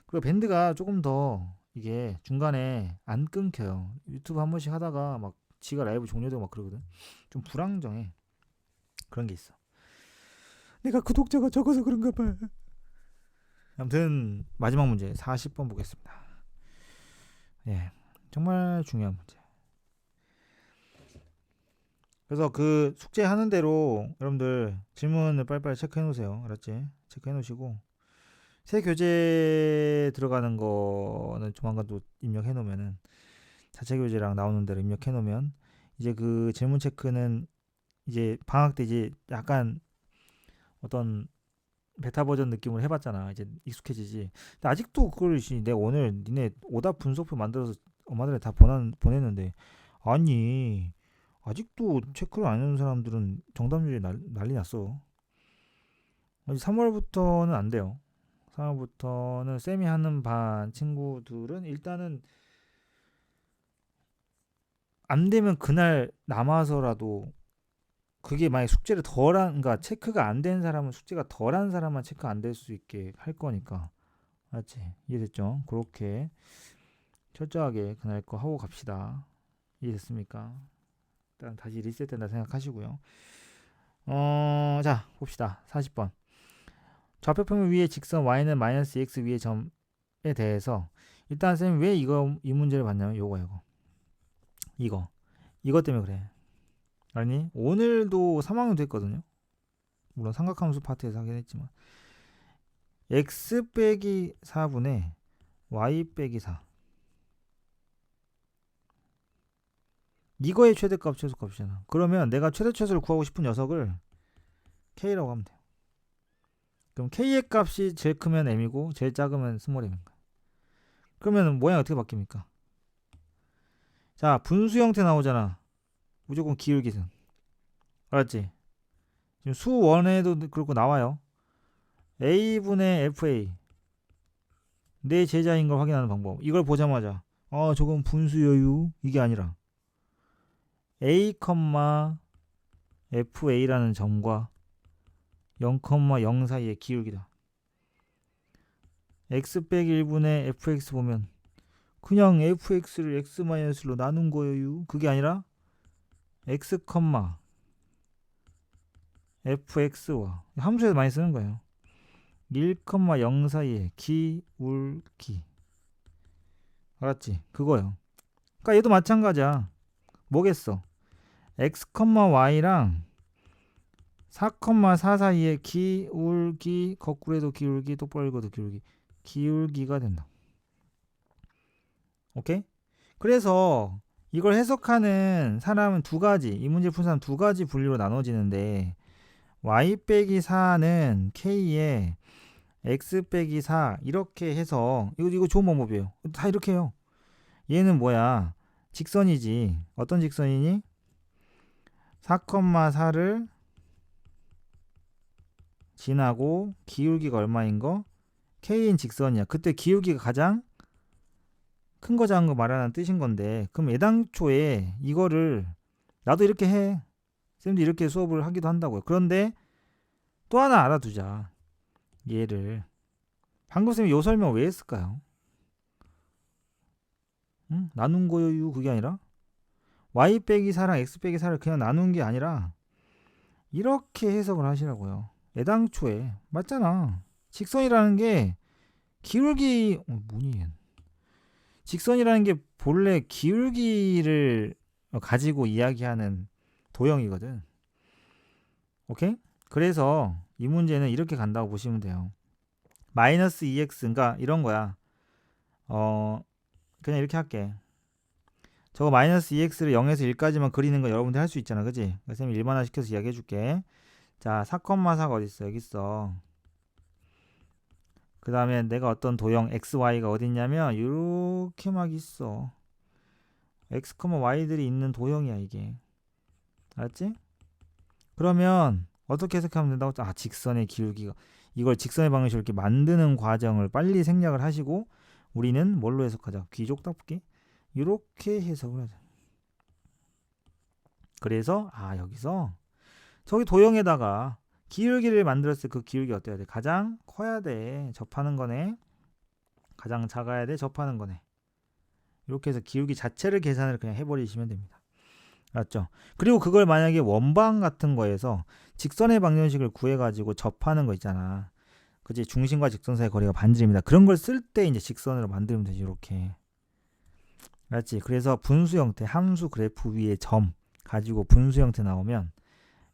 그리고 밴드가 조금 더 이게 중간에 안 끊겨요. 유튜브 한 번씩 하다가 막 지가 라이브 종료되고 막 그러거든. 좀 불안정해. 그런 게 있어. 내가 구독자가 적어서 그런가 봐. 아무튼 마지막 문제 40번 보겠습니다. 예, 정말 중요한 문제. 그래서 그 숙제 하는 대로 여러분들 질문을 빨리빨리 체크해 놓으세요. 알았지? 체크해 놓으시고 새 교재 들어가는 거는 조만간 또 입력해 놓으면은 자체 교재랑 나오는 대로 입력해 놓으면 이제 그 질문 체크는 이제 방학 때 이제 약간 어떤 베타 버전 느낌으로 해봤잖아. 이제 익숙해지지. 근데 아직도 그걸 내가 오늘 니네 오답 분석표 만들어서 엄마들에 다 보냈는데 아니 아직도 체크를 안 해놓은 사람들은 정답률이 난리 났어. 3월부터는 안 돼요. 3월부터는 쌤이 하는 반 친구들은 일단은 안 되면 그날 남아서라도 그게 만약 숙제를 그러니까 체크가 안 된 사람은 숙제가 덜한 사람만 체크 안 될 수 있게 할 거니까. 맞지? 이해됐죠? 그렇게 철저하게 그날 거 하고 갑시다. 이해됐습니까? 일단 다시 리셋된다 생각하시고요. 자 봅시다. 40번. 좌표평면 위에 직선 y는 마이너스 x 위의 점에 대해서 일단 쌤 왜 이 문제를 봤냐면 이거 때문에 그래. 아니 오늘도 3학년 됐거든요. 물론 삼각함수 파트에서 하긴 했지만 x 빼기 4분의 y 빼기 4 이거의 최대값 최소값이잖아. 그러면 내가 최대 최소를 구하고 싶은 녀석을 k라고 하면 돼요. 그럼 k의 값이 제일 크면 m이고 제일 작으면 스몰 m인 거야. 그러면 모양이 어떻게 바뀝니까? 자 분수 형태 나오잖아. 무조건 기울기승. 알았지? 지금 수원에도 그렇고 나와요. a분의 fa 내 제자인 걸 확인하는 방법. 이걸 보자마자 저건 분수 여유 이게 아니라 a, fa라는 점과 0,0 사이의 기울기다. x 빼기 1분의 fx 보면 그냥 fx를 x-1로 나눈 거예요. 그게 아니라 x, fx와 함수에서 많이 쓰는 거예요. 1,0 사이의 기울기. 알았지? 그거요. 그러니까 얘도 마찬가지야. 뭐겠어? x, y랑 4,4 사이의 기울기, 거꾸로 해도 기울기, 똑바로 읽어도 기울기가 된다. 오케이? 그래서 이걸 해석하는 사람은 두 가지, 이 문제 푼 사람 두 가지 분류로 나눠지는데 y 빼기 4는 k에 x 빼기 4 이렇게 해서 이거 좋은 방법이에요. 다 이렇게 해요. 얘는 뭐야? 직선이지. 어떤 직선이니? 4,4를 지나고 기울기가 얼마인 거? k인 직선이야. 그때 기울기가 가장 큰 거 작은 거 말하는 뜻인 건데 그럼 애당초에 이거를 나도 이렇게 해. 쌤도 이렇게 수업을 하기도 한다고요. 그런데 또 하나 알아두자. 얘를 방금 쌤이 요 설명 왜 했을까요? 응? 나눈 거요 그게 아니라 y 빼기 4랑 x 빼기 4를 그냥 나눈 게 아니라 이렇게 해석을 하시라고요. 애당초에 맞잖아. 직선이라는 게 기울기 뭐니? 직선이라는 게 본래 기울기를 가지고 이야기하는 도형이거든. 오케이? 그래서 이 문제는 이렇게 간다고 보시면 돼요. 마이너스 2x, 그러니까 이런 거야. 그냥 이렇게 할게. 저거 마이너스 2x를 0에서 1까지만 그리는 거 여러분들 할 수 있잖아, 그지? 선생님이 일반화 시켜서 이야기해 줄게. 자, 4,4가 어디 있어? 여기 있어. 그 다음에 내가 어떤 도형 xy가 어디 있냐면 이렇게 막 있어. x, y들이 있는 도형이야, 이게. 알았지? 그러면 어떻게 해석하면 된다고? 아, 직선의 기울기가, 이걸 직선의 방정식을 이렇게 만드는 과정을 빨리 생략을 하시고 우리는 뭘로 해석하자? 귀족답게 이렇게 해석을 하자. 그래서 여기서 저기 도형에다가 기울기를 만들었을 때 그 기울기 어때야 돼? 가장 커야 돼. 접하는 거네. 가장 작아야 돼. 접하는 거네. 이렇게 해서 기울기 자체를 계산을 그냥 해버리시면 됩니다. 알았죠? 그리고 그걸 만약에 원방 같은 거에서 직선의 방정식을 구해가지고 접하는 거 있잖아. 그치? 중심과 직선 사이의 거리가 반지름이다. 그런 걸 쓸 때 이제 직선으로 만들면 되지. 이렇게. 알았지? 그래서 분수 형태, 함수 그래프 위에 점 가지고 분수 형태 나오면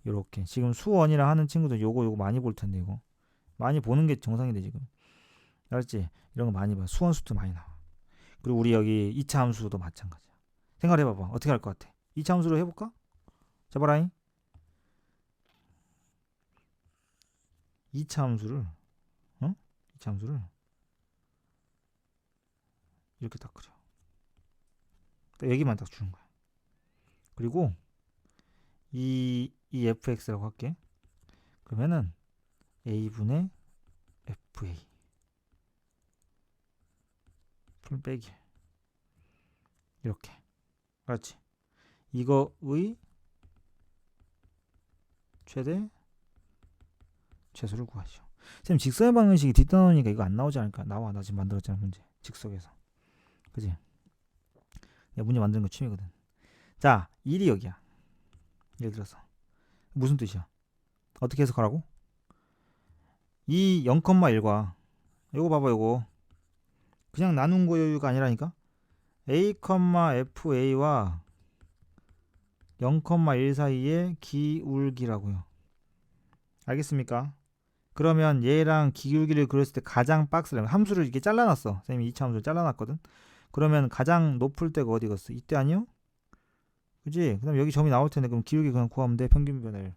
요렇게. 지금 수원이라 하는 친구들 요거 많이 볼 텐데, 이거 많이 보는 게 정상인데 지금. 알았지? 이런 거 많이 봐. 수원 수도 많이 나와. 그리고 우리 여기 2차 함수도 마찬가지야. 생각해봐봐. 어떻게 할 것 같아? 2차 함수로 해볼까? 잡아라잉. 2차 함수를 2차 함수를 이렇게 딱 그려. 여기만 딱 주는 거야. 그리고 이 fx라고 할게. 그러면은 a분의 fa 풀 빼기 이렇게. 그렇지? 이거의 최대 최소를 구하시오. 선생님 직선의 방정식이 뒷다 나오니까 이거 안 나오지 않을까? 나와. 나 지금 만들었잖아, 문제. 직속에서. 그지? 내가 문제 만드는 거 취미거든. 자, 1이 여기야. 예를 들어서 무슨 뜻이야? 어떻게 해석하라고? 이 0,1과 요거 봐봐, 요거 그냥 나눈 거가 아니라니까. a, fa와 0,1 사이의 기울기라고요. 알겠습니까? 그러면 얘랑 기울기를 그렸을 때 가장 박스를 함수를 이렇게 잘라놨어. 선생님이 2차 함수를 잘라놨거든. 그러면 가장 높을 때가 어디겠어? 이때 아니요? 그지? 그 다음 여기 점이 나올 텐데 그럼 기울기 그냥 구하면 돼. 평균 변화율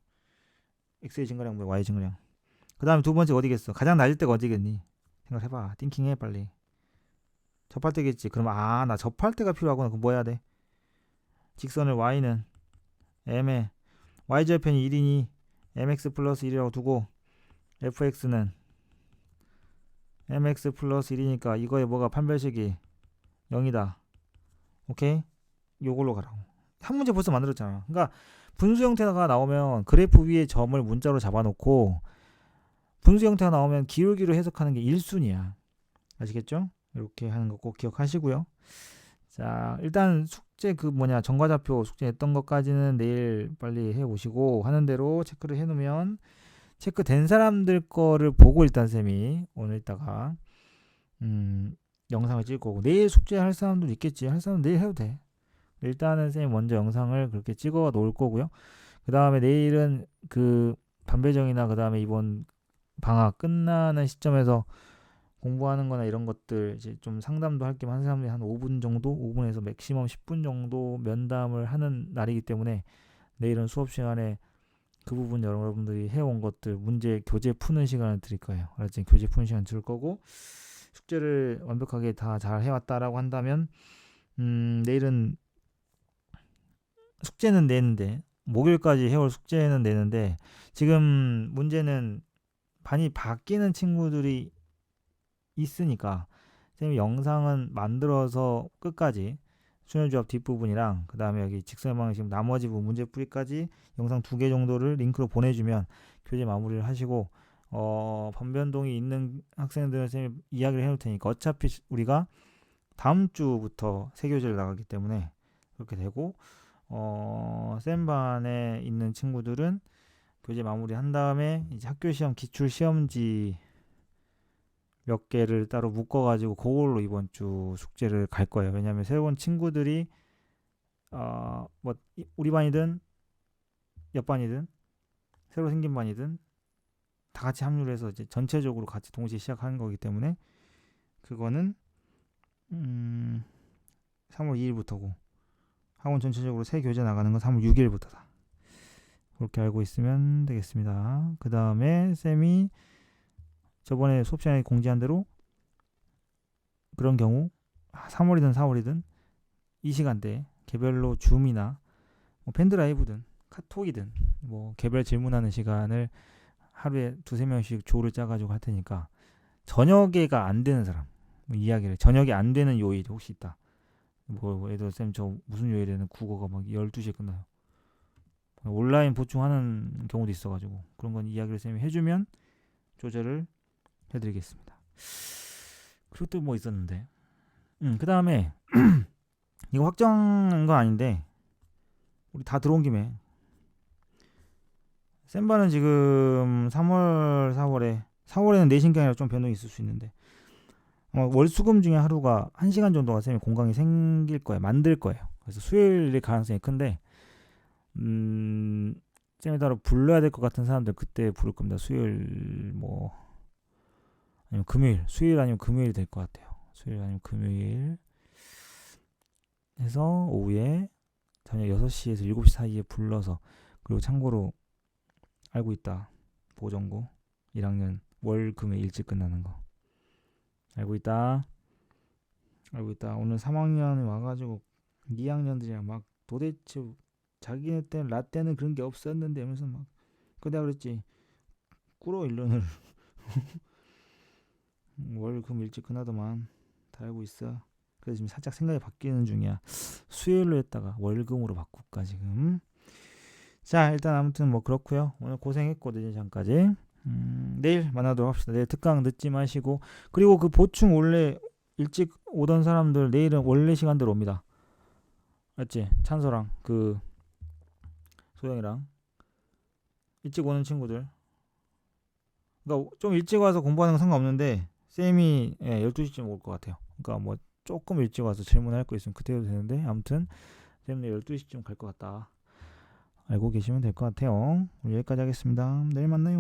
x의 증가량 뭐 y 증가량. 그 다음에 두 번째 어디겠어? 가장 낮을 때가 어디겠니? 생각해봐. 띵킹해 빨리. 접할 때겠지. 그럼 나 접할 때가 필요하구나. 그럼 뭐 해야 돼? 직선을 y는 m에 y절편이 1이니 mx 플러스 1이라고 두고 fx는 mx 플러스 1이니까 이거에 뭐가 판별식이 0이다. 오케이? 요걸로 가라고. 한 문제 벌써 만들었잖아. 그러니까 분수 형태가 나오면 그래프 위에 점을 문자로 잡아놓고 분수 형태가 나오면 기울기로 해석하는 게 1순위야. 아시겠죠? 이렇게 하는 거 꼭 기억하시고요. 자, 일단 숙제 정과자표 숙제했던 것까지는 내일 빨리 해오시고 하는 대로 체크를 해놓으면 체크된 사람들 거를 보고 일단 쌤이 오늘 이따가 영상을 찍을 거고 내일 숙제할 사람도 있겠지. 할 사람은 내일 해도 돼. 일단은 쌤이 먼저 영상을 그렇게 찍어 놓을 거고요. 그 다음에 내일은 그 반배정이나 그 다음에 이번 방학 끝나는 시점에서 공부하는 거나 이런 것들 이제 좀 상담도 할 겸 한 사람들이 한 5분 정도, 5분에서 맥시멈 10분 정도 면담을 하는 날이기 때문에 내일은 수업 시간에 그 부분 여러분들이 해온 것들 문제 교재 푸는 시간을 드릴 거예요. 알았지? 교재 푸는 시간 줄 거고 숙제를 완벽하게 다 잘 해왔다라고 한다면 내일은 숙제는 내는데 목요일까지 해올 숙제는 내는데 지금 문제는 반이 바뀌는 친구들이 있으니까 선생님이 영상은 만들어서 끝까지 순혈조합 뒷부분이랑 그 다음에 여기 직선의 방정식 나머지 부분 문제풀이까지 영상 2개 정도를 링크로 보내주면 교재 마무리를 하시고 변동이 있는 학생들은 선생님이 이야기를 해놓을 테니까 어차피 우리가 다음 주부터 새 교재를 나가기 때문에 그렇게 되고 쌤반에 있는 친구들은 교재 마무리 한 다음에 이제 학교 시험 기출 시험지 몇 개를 따로 묶어가지고 그걸로 이번 주 숙제를 갈 거예요. 왜냐하면 새로운 친구들이 뭐 우리 반이든 옆 반이든 새로 생긴 반이든 다 같이 합류를 해서 이제 전체적으로 같이 동시에 시작하는 거기 때문에 그거는 3월 2일부터고 학원 전체적으로 새 교재 나가는 건 3월 6일부터다. 그렇게 알고 있으면 되겠습니다. 그 다음에 쌤이 저번에 수업 시간에 공지한 대로 그런 경우 3월이든 4월이든 이 시간대에 개별로 줌이나 뭐 펜드라이브든 카톡이든 뭐 개별 질문하는 시간을 하루에 두세 명씩 조를 짜가지고 할 테니까 저녁에가 안 되는 사람 이야기를 저녁에 안 되는 요일이 혹시 있다. 뭐 예를 들어 쌤 저 무슨 요일에는 국어가 막 12시에 끝나요. 온라인 보충하는 경우도 있어가지고 그런 건 이야기를 쌤이 해주면 조절을 해드리겠습니다. 그리고 또 뭐 있었는데 그 다음에 이거 확정한 건 아닌데 우리 다 들어온 김에 쌤바는 지금 3월 4월에는 내신기 아니라 좀 변동이 있을 수 있는데 월수금 중에 하루가 1시간 정도가 쌤이 공강이 생길 거예요. 만들 거예요. 그래서 수요일일 가능성이 큰데 쌤이 따로 불러야 될 것 같은 사람들 그때 부를 겁니다. 수요일 뭐 아니면 금요일 수요일 아니면 금요일이 될 것 같아요. 수요일 아니면 금요일 해서 오후에 저녁 6시에서 7시 사이에 불러서 그리고 참고로 알고 있다. 보정고 1학년 월 금요일 일찍 끝나는 거 알고 있다. 오늘 3학년에 와가지고 2학년들이랑 막 도대체 자기네 때는 라떼는 그런 게 없었는데 하면서 막 내가 그랬지 꾸러 1년을 월 금 일찍 끝나더만 다 알고 있어. 그래서 지금 살짝 생각이 바뀌는 중이야. 수요일로 했다가 월금으로 바꿀까 지금. 자 일단 아무튼 뭐 그렇고요. 오늘 고생했고 늦은 시간까지. 내일 만나도록 합시다. 내일 특강 늦지 마시고 그리고 그 보충 원래 일찍 오던 사람들 내일은 원래 시간대로 옵니다. 맞지? 찬서랑 그 소영이랑 일찍 오는 친구들. 그러니까 좀 일찍 와서 공부하는 건 상관없는데 쌤이 12시쯤 올 것 같아요. 그러니까 뭐 조금 일찍 와서 질문할 거 있으면 그때 해도 되는데 아무튼 쌤 12시쯤 갈 것 같다. 알고 계시면 될 것 같아요. 오늘 여기까지 하겠습니다. 내일 만나요.